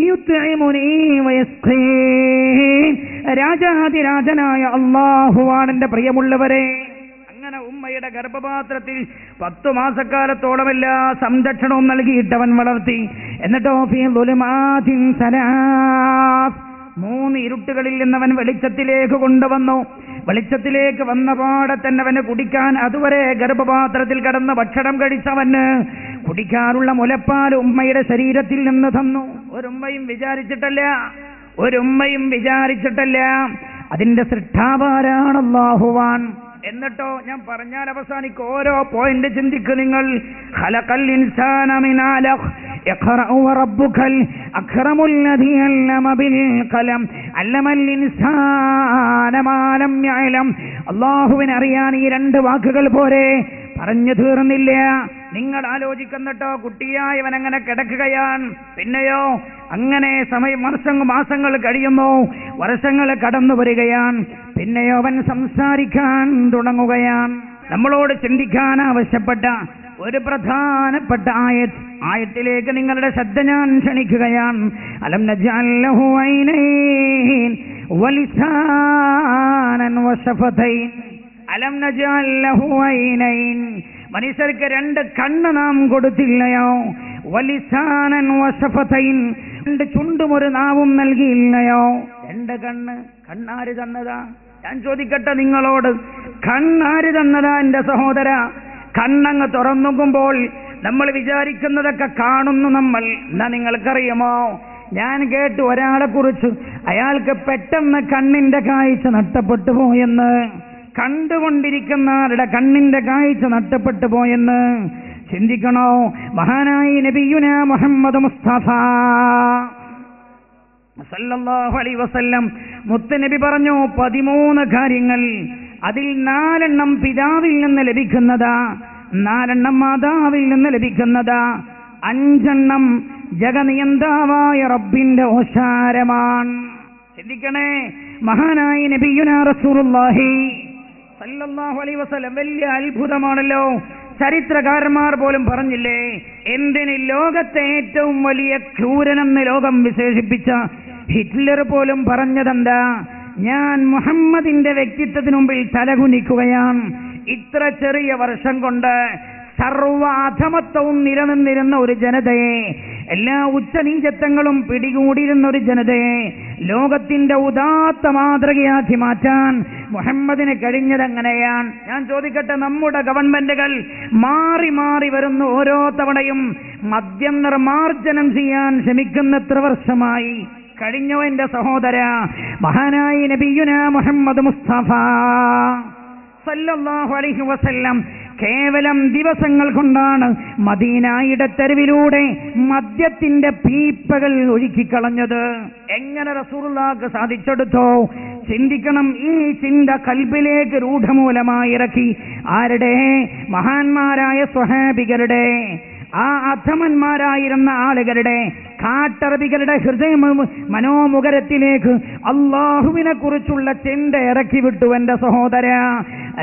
യുത്ഇമുനീ വയസ്ഖീൻ. രാജാതിരാജനായ അല്ലാഹുവാണ് എന്റെ പ്രിയമുള്ളവരെ. അങ്ങനെ ഉമ്മയുടെ ഗർഭപാത്രത്തിൽ 10 മാസക്കാലത്തോളം എല്ലാ സംരക്ഷണവും നൽകിയിട്ടവൻ വളർത്തി. എന്നിട്ടോ ഫീ ദുലുമാതിൻ സലാസ്, 3 ഇരുട്ടുകളിൽ നിന്നവൻ വെളിച്ചത്തിലേക്ക് കൊണ്ടുവന്നു. വെളിച്ചത്തിലേക്ക് വന്ന പാടെ തന്നെ അവന് കുടിക്കാൻ, അതുവരെ ഗർഭപാത്രത്തിൽ കടന്ന് ഭക്ഷണം കഴിച്ചവന് കുടിക്കാനുള്ള മുലപ്പാൽ ഉമ്മയുടെ ശരീരത്തിൽ നിന്ന് തന്നു. ഒരുമ്മയും വിചാരിച്ചിട്ടല്ല. അതിന്റെ സൃഷ്ടാവാരാണ്? അല്ലാഹുവാൻ. എന്നിട്ടോ ഞാൻ പറഞ്ഞാൽ അവസാനിക്കും. ഓരോ പോയിന്റ് ചിന്തിക്കു നിങ്ങൾ. ഖലഖൽ ഇൻസാന മിൻ അലഖ് ഇഖ്റഅ വറബ്ബുകൽ അക്റമുൽ ലദീ അല്ലമ ബിൽ ഖലം അല്ലമൽ ഇൻസാന മാ ലം യഅലം. അല്ലാഹുവിനെ അറിയാൻ ഈ 2 വാക്കുകൾ പോരെ? പറഞ്ഞു തീർന്നില്ല. നിങ്ങൾ ആലോചിക്കുന്നിട്ടോ, കുട്ടിയായവൻ അങ്ങനെ കിടക്കുകയാണ്. പിന്നെയോ അങ്ങനെ മാസങ്ങൾ കഴിയുന്നു, വർഷങ്ങൾ കടന്നു വരികയാണ്. പിന്നെയോ അവൻ സംസാരിക്കാൻ തുടങ്ങുകയാണ്. നമ്മളോട് ചിന്തിക്കാൻ ആവശ്യപ്പെട്ട ഒരു പ്രധാനപ്പെട്ട ആയത്തിലേക്ക് നിങ്ങളുടെ ശ്രദ്ധ ഞാൻ ക്ഷണിക്കുകയാണ്. അലം നജ്അൽ ലഹു ഐനൈൻ വലിസാനൻ വശഫതൈൻ. അലം നജ്അൽ ലഹു ഐനൈൻ. മനുഷ്യർക്ക് 2 കണ്ണ് നാം കൊടുത്തില്ലയോ? വലിസാനൻ വശഫതൈൻ. 2 ചുണ്ടും ഒരു നാവും നൽകിയില്ലയോ? 2 കണ്ണാര് തന്നതാ? ഞാൻ ചോദിക്കട്ടെ നിങ്ങളോട്, കണ്ണാര് തന്നതാ? എന്റെ സഹോദര, കണ്ണങ്ങ് തുറന്നുകുമ്പോൾ നമ്മൾ വിചാരിക്കുന്നതൊക്കെ കാണുന്നു നമ്മൾ. എന്നാ നിങ്ങൾക്കറിയുമോ, ഞാൻ കേട്ടു ഒരാളെ കുറിച്ച്, അയാൾക്ക് പെട്ടെന്ന് കണ്ണിന്റെ കാഴ്ച നഷ്ടപ്പെട്ടു പോയെന്ന്. കണ്ടുകൊണ്ടിരിക്കുന്ന ആളുടെ കണ്ണിന്റെ കാഴ്ച നഷ്ടപ്പെട്ടു പോയെന്ന്. ചിന്തിക്കണോ? മഹാനായി നബിയുനാ മുഹമ്മദ് മുസ്തഫ സല്ലല്ലാഹു അലൈഹി വസല്ലം മുത്തുനബി പറഞ്ഞു 13 കാര്യങ്ങൾ. അതിൽ 4 പിതാവിൽ നിന്ന് ലഭിക്കുന്നതാ, 4 മാതാവിൽ നിന്ന് ലഭിക്കുന്നതാ, 5 ജഗനിയന്താവായ റബ്ബിന്റെ ഓശാരമാണ്. ചിന്തിക്കണേ, മഹാനായി നബിയുനാ റസൂലുള്ളാഹി സല്ലല്ലാഹു അലൈഹി വസല്ലം. വലിയ അത്ഭുതമാണല്ലോ. ചരിത്രകാരന്മാർ പോലും പറഞ്ഞില്ലേ, എന്തിന് ലോകത്തെ ഏറ്റവും വലിയ ക്രൂരനെന്ന് ലോകം വിശേഷിപ്പിച്ച ഹിറ്റ്ലർ പോലും പറഞ്ഞതെന്താ? ഞാൻ മുഹമ്മദിന്റെ വ്യക്തിത്വത്തിന് മുമ്പിൽ തലകുനിക്കുകയാണ്. ഇത്ര ചെറിയ വർഷം കൊണ്ട് സർവ്വ അധമത്വവും നിലനിന്നിരുന്ന ഒരു ജനതയെ, എല്ലാ ഉച്ചനീചത്വങ്ങളും പിടികൂടിയിരുന്ന ഒരു ജനതയെ ലോകത്തിന്റെ ഉദാത്ത മാതൃകയാക്കി മാറ്റാൻ മുഹമ്മദിന് കഴിഞ്ഞതെങ്ങനെയാണ്? ഞാൻ ചോദിക്കട്ടെ, നമ്മുടെ ഗവൺമെന്റുകൾ മാറി മാറി വരുന്ന ഓരോ തവണയും മദ്യം നിർമാർജനം ചെയ്യാൻ ശ്രമിക്കുന്നത്ര വർഷമായി കഴിഞ്ഞോ എന്റെ സഹോദര? മഹാനായി നബിയുനാ മുഹമ്മദ് മുസ്തഫ സല്ലല്ലാഹു അലൈഹി വസല്ലം കേവലം ദിവസങ്ങൾ കൊണ്ടാണ് മദീനയുടെ തെരുവിലൂടെ മദ്യത്തിന്റെ പീപ്പകൾ ഒഴുക്കിക്കളഞ്ഞത്. എങ്ങനെ റസൂലുള്ളാഹിക്ക് സാധിച്ചെടുത്തോ? ചിന്തിക്കണം. ഈ ചിന്ത കൽബിലേക്ക് രൂഢമൂലമായി ഇറക്കി ആരുടെ? മഹാന്മാരായ സ്വഹാബികളുടെ, ആ അധമന്മാരായിരുന്ന ആളുകളുടെ, കാട്ടറബികളുടെ ഹൃദയ മനോമുഖരത്തിലേക്ക് അള്ളാഹുവിനെ കുറിച്ചുള്ള ചിന്ത ഇറക്കി വിട്ടു. എന്റെ സഹോദര,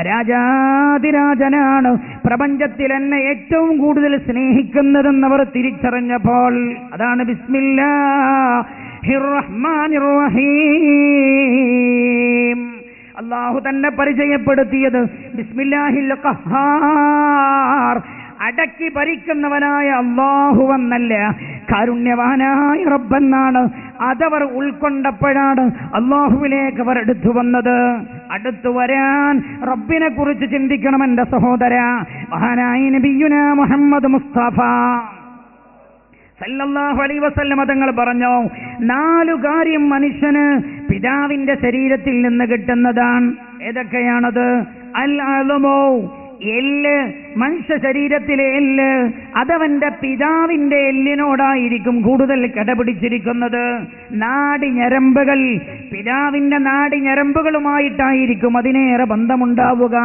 രാജാതിരാജനാണ് പ്രപഞ്ചത്തിൽ എന്നെ ഏറ്റവും കൂടുതൽ സ്നേഹിക്കുന്നതെന്നവർ തിരിച്ചറിഞ്ഞപ്പോൾ, അതാണ് ബിസ്മില്ലാഹിർ റഹ്മാനിർ റഹീം അള്ളാഹു തന്നെ പരിചയപ്പെടുത്തിയത്. ബിസ്മില്ലാഹിൽ ഖഹാർ അടക്കി ഭരിക്കുന്നവനായ അല്ലാഹുവെന്നല്ല, കാരുണ്യവാനായ റബ്ബെന്നാണ്. അതവർ ഉൾക്കൊണ്ടപ്പോഴാണ് അല്ലാഹുവിലേക്ക് അവർ അടുത്തു വന്നത്. അടുത്തു വരാൻ റബ്ബിനെ കുറിച്ച് ചിന്തിക്കണം എന്റെ സഹോദര. മഹാനായ നബിയുനാ മുഹമ്മദ് മുസ്തഫ സല്ലല്ലാഹു അലൈഹി വസല്ലം തങ്ങൾ പറഞ്ഞു, 4 കാര്യം മനുഷ്യന് പിതാവിന്റെ ശരീരത്തിൽ നിന്ന് കിട്ടുന്നതാണ്. ഏതൊക്കെയാണത്? അൽ അളമോ, എല്ല്, മനുഷ്യ ശരീരത്തിലെ എല്ല് അതവന്റെ പിതാവിന്റെ എല്ലിനോടായിരിക്കും കൂടുതൽ കടപിടിച്ചിരിക്കുന്നത്. നാടിഞരമ്പുകൾ പിതാവിന്റെ നാടിഞരമ്പുകളുമായിട്ടായിരിക്കും അതിനേറെ ബന്ധമുണ്ടാവുക.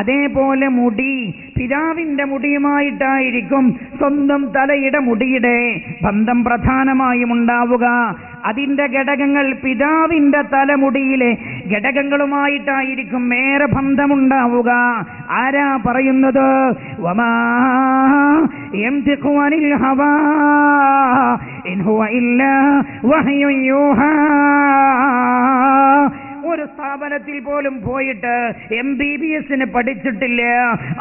അതേപോലെ മുടി പിതാവിന്റെ മുടിയുമായിട്ടായിരിക്കും സ്വന്തം തലയുടെ മുടിയുടെ ബന്ധം പ്രധാനമായും ഉണ്ടാവുക. അതിന്റെ ഘടകങ്ങൾ പിതാവിന്റെ തലമുടിയിലെ ഘടകങ്ങളുമായിട്ടായിരിക്കും ഏറെ ബന്ധമുണ്ടാവുക. ആരാ പറയുന്നത്? വമാ യംതിഖു അനിൽ ഹവാ ഇൻ ഹുവ ഇല്ലാ വഹ്യു യൂഹാ. ഒരു സ്ഥാപനത്തിൽ പോലും പോയിട്ട് MBBS പഠിച്ചിട്ടില്ല.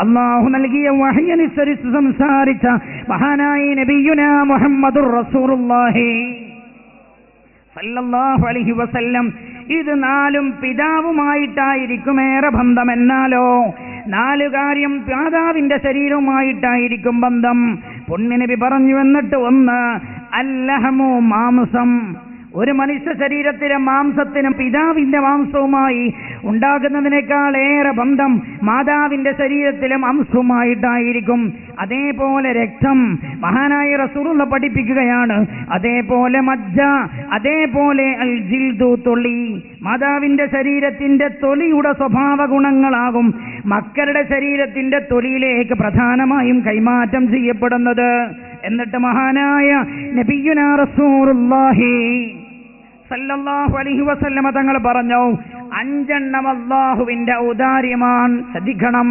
അല്ലാഹു നൽകിയ വഹ്യനുസരിച്ച് സംസാരിച്ച മഹാനായ നബിയുനാ മുഹമ്മദുർ റസൂലുള്ളാഹി സല്ലല്ലാഹു അലൈഹി വസല്ലം. ഇത് 4 പിതാവുമായിട്ടായിരിക്കും ഏറെ ബന്ധം. എന്നാലോ 4 കാര്യം മാതാവിന്റെ ശരീരവുമായിട്ടായിരിക്കും ബന്ധം. പൊന്നുനബി പറഞ്ഞു. എന്നിട്ട് 1 അല്ലഹമു, മാംസം. ഒരു മനുഷ്യ ശരീരത്തിലെ മാംസത്തിനും പിതാവിന്റെ മാംസവുമായി ഉണ്ടാകുന്നതിനേക്കാൾ ഏറെ ബന്ധം മാതാവിന്റെ ശരീരത്തിലെ മാംസവുമായിട്ടായിരിക്കും. അതേപോലെ രക്തം, മഹാനായ റസൂലുള്ള പഠിപ്പിക്കുകയാണ്. അതേപോലെ മജ്ജ, അതേപോലെ അൽ ജിൽദു, തൊലി. മാതാവിന്റെ ശരീരത്തിന്റെ തൊലിയുടെ സ്വഭാവ ഗുണങ്ങളാകും മക്കളുടെ ശരീരത്തിന്റെ തൊലിയിലേക്ക് പ്രധാനമായും കൈമാറ്റം ചെയ്യപ്പെടുന്നത്. എന്നിട്ട് മഹാനായ നബിയുനാ റസൂലുള്ളാഹി സല്ലല്ലാഹു അലൈഹി വസല്ലമ തങ്ങൾ പറഞ്ഞു, 5 അല്ലാഹുവിന്റെ ഔദാര്യമാണ്. ശ്രദ്ധിക്കണം,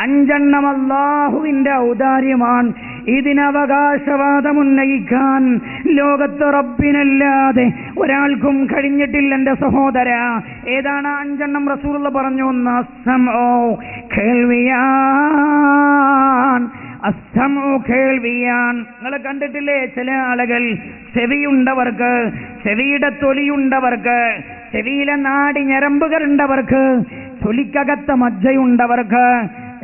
5 അല്ലാഹുവിന്റെ ഔദാര്യമാണ്. ഇതിനവകാശവാദമുന്നയിക്കാൻ ലോകത്ത് റബ്ബിനല്ലാതെ ഒരാൾക്കും കഴിഞ്ഞിട്ടില്ല എന്റെ സഹോദര. ഏതാണ് 5 റസൂലുള്ള പറഞ്ഞു? അസ്സമഉ, കേൾവിയാൻ. അസ്സമഉ, കേൾവിയാൻ. നിങ്ങൾ കണ്ടിട്ടില്ലേ ചില ആളുകൾ ചെവിയുണ്ടവർക്ക്, ചെവിയുടെ തൊലിയുണ്ടവർക്ക്, ചെവിയിലെ നാടി ഞരമ്പുകളുണ്ടവർക്ക്, തൊലിക്കകത്ത മജ്ജയുണ്ടവർക്ക്,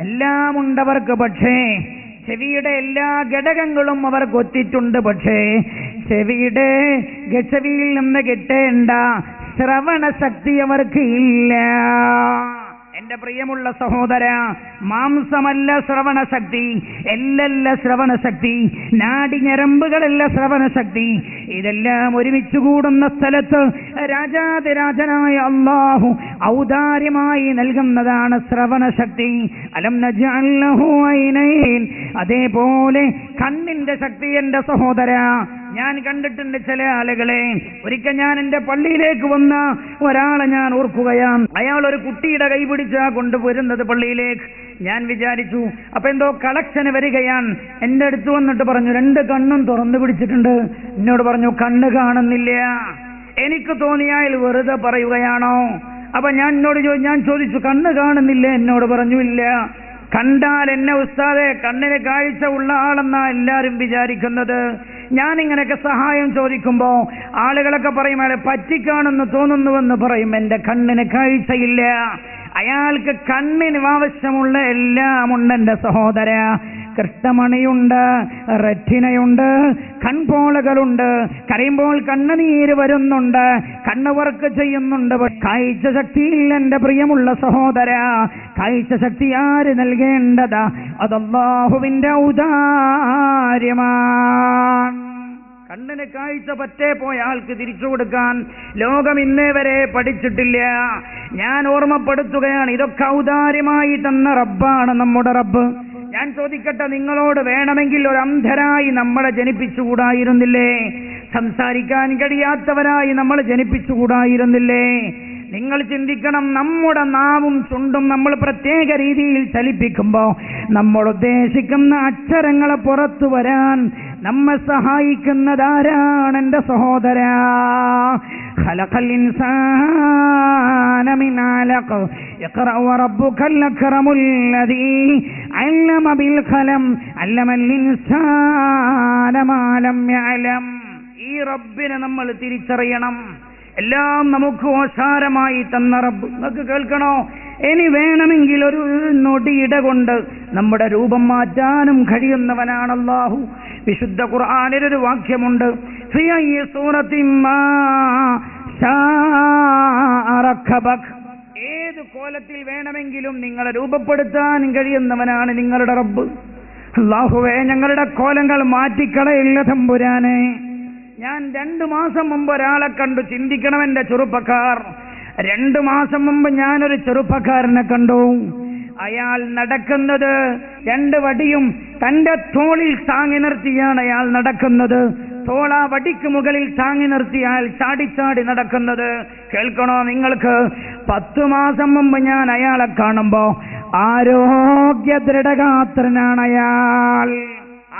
എല്ലാം ഉണ്ടവർക്ക്. പക്ഷേ ചെവിയുടെ എല്ലാ ഘടകങ്ങളും അവർക്ക് ഒത്തിട്ടുണ്ട്. പക്ഷേ ചെവിയിൽ നിന്ന് കിട്ടേണ്ട ശ്രവണ ശക്തി അവർക്ക് ഇല്ല. എന്റെ പ്രിയമുള്ള സഹോദര, മാംസമല്ല ശ്രവണശക്തി, എല്ലല്ല ശ്രവണശക്തി, നാടിഞരമ്പുകളല്ല ശ്രവണശക്തി. ഇതെല്ലാം ഒരുമിച്ച് കൂടുന്ന സ്ഥലത്ത് രാജാതിരാജനായ അല്ലാഹു ഔദാര്യമായി നൽകുന്നതാണ് ശ്രവണശക്തി. അലം നജ്അൽ ലഹു ഐനൈൻ. അതേപോലെ കണ്ണിന്റെ ശക്തി എന്റെ സഹോദര. ഞാൻ കണ്ടിട്ടുണ്ട് ചില ആളുകളെ. ഒരിക്കൽ ഞാൻ എന്റെ പള്ളിയിലേക്ക് വന്ന ഒരാളെ ഞാൻ ഓർക്കുകയാണ്. അയാൾ ഒരു കുട്ടിയുടെ കൈ പിടിച്ചാ കൊണ്ടുവരുന്നത് പള്ളിയിലേക്ക്. ഞാൻ വിചാരിച്ചു അപ്പൊ എന്തോ കളക്ഷന് വരികയാണ്. എന്റെ അടുത്ത് വന്നിട്ട് പറഞ്ഞു, 2 കണ്ണും തുറന്നു പിടിച്ചിട്ടുണ്ട്. എന്നോട് പറഞ്ഞു കണ്ണ് കാണുന്നില്ല. എനിക്ക് തോന്നി അയാൾ വെറുതെ പറയുകയാണോ. അപ്പൊ ഞാൻ ചോദിച്ചു കണ്ണ് കാണുന്നില്ല. എന്നോട് പറഞ്ഞു ഇല്ല. കണ്ടാൽ എന്നെ ഉസ്താദെ കണ്ണിന് കാഴ്ച ഉള്ള ആളെന്നാ എല്ലാരും വിചാരിക്കുന്നത്. ഞാനിങ്ങനെയൊക്കെ സഹായം ചോദിക്കുമ്പോ ആളുകളൊക്കെ പറയും അയാളെ പറ്റിക്കാണെന്ന് തോന്നുന്നുവെന്ന് പറയും. എന്റെ കണ്ണിന് കാഴ്ചയില്ല. അയാൾക്ക് കണ്ണിന് ആവശ്യമുള്ള എല്ലാം ഉണ്ട് എന്റെ സഹോദര. കൃഷ്ണമണിയുണ്ട്, റെറ്റിനയുണ്ട്, കൺപോളകളുണ്ട്. കരയുമ്പോൾ കണ്ണുനീര് വരുന്നുണ്ട്, കണ്ണ് വർക്ക് ചെയ്യുന്നുണ്ട്. കാഴ്ച ശക്തിയില്ല എന്റെ പ്രിയമുള്ള സഹോദര. കാഴ്ച ശക്തി ആര് നൽകേണ്ടതാ? അത് അല്ലാഹുവിന്റെ ഔദാര്യമാണ്. കണ്ണിന് കാഴ്ച പറ്റേ പോയ ആൾക്ക് തിരിച്ചു കൊടുക്കാൻ ലോകം ഇന്നേ വരെ പഠിച്ചിട്ടില്ല. ഞാൻ ഓർമ്മപ്പെടുത്തുകയാണ്, ഇതൊക്കെ ഔദാര്യമായി തന്ന റബ്ബാണ് നമ്മുടെ റബ്ബ്. ഞാൻ ചോദിക്കട്ടെ, നിങ്ങളോട് വേണമെങ്കിൽ ഒരു അന്ധരായി നമ്മളെ ജനിപ്പിച്ചുകൂടായിരുന്നില്ലേ? സംസാരിക്കാൻ കഴിയാത്തവരായി നമ്മൾ ജനിപ്പിച്ചുകൂടായിരുന്നില്ലേ? നിങ്ങൾ ചിന്തിക്കണം, നമ്മുടെ നാവും ചുണ്ടും നമ്മൾ പ്രത്യേക രീതിയിൽ ചലിപ്പിക്കുമ്പോൾ നമ്മൾ ഉദ്ദേശിക്കുന്ന അക്ഷരങ്ങളെ പുറത്തു വരാൻ നമ്മെ സഹായിക്കുന്നതാരാണ് എന്റെ സഹോദര? ഖലഖൽ ഇൻസാന മിൻ അലഖ ഇഖ്റ വറബ്ബുകൽ അക്റമുൽ ലദീ അല്ലമ ബിൽ ഖലം അല്ലമൽ ഇൻസാന മാ ലം യഅലം. ഈ റബ്ബിനെ നമ്മൾ തിരിച്ചറിയണം. എല്ലാം നമുക്ക് ഓശാരമായി തന്ന റബ്ബ്. നിങ്ങൾക്ക് കേൾക്കണോ? ഇനി വേണമെങ്കിൽ ഒരു നൊടിയിട കൊണ്ട് നമ്മുടെ രൂപം മാറ്റാനും കഴിയുന്നവനാണ് അല്ലാഹു. വിശുദ്ധ ഖുർആനിലൊരു വാക്യമുണ്ട്, ഫീ അയ്യി സൂറത്തിൻ മാ ശാഅ റക്കബക്. ഏത് കോലത്തിൽ വേണമെങ്കിലും നിങ്ങളെ രൂപപ്പെടുത്താൻ കഴിയുന്നവനാണ് നിങ്ങളുടെ റബ്ബ്. അല്ലാഹുവേ, ഞങ്ങളുടെ കോലങ്ങൾ മാറ്റിക്കളയില്ല തമ്പുരാനെ. ഞാൻ 2 മാസം മുമ്പ് ഒരാളെ കണ്ടു. ചിന്തിക്കണം എന്റെ ചെറുപ്പക്കാർ. 2 മാസം മുമ്പ് ഞാനൊരു ചെറുപ്പക്കാരനെ കണ്ടു. അയാൾ നടക്കുന്നത് 2 വടിയും തന്റെ തോളിൽ താങ്ങി നിർത്തിയാണ് അയാൾ നടക്കുന്നത്. തോള വടിക്ക് മുകളിൽ താങ്ങി നിർത്തിയാൽ ചാടിച്ചാടി നടക്കുന്നത്. കേൾക്കണോ നിങ്ങൾക്ക്? 10 മാസം മുമ്പ് ഞാൻ അയാളെ കാണുമ്പോ ആരോഗ്യ ദൃഢഗാത്രനാണ് അയാൾ.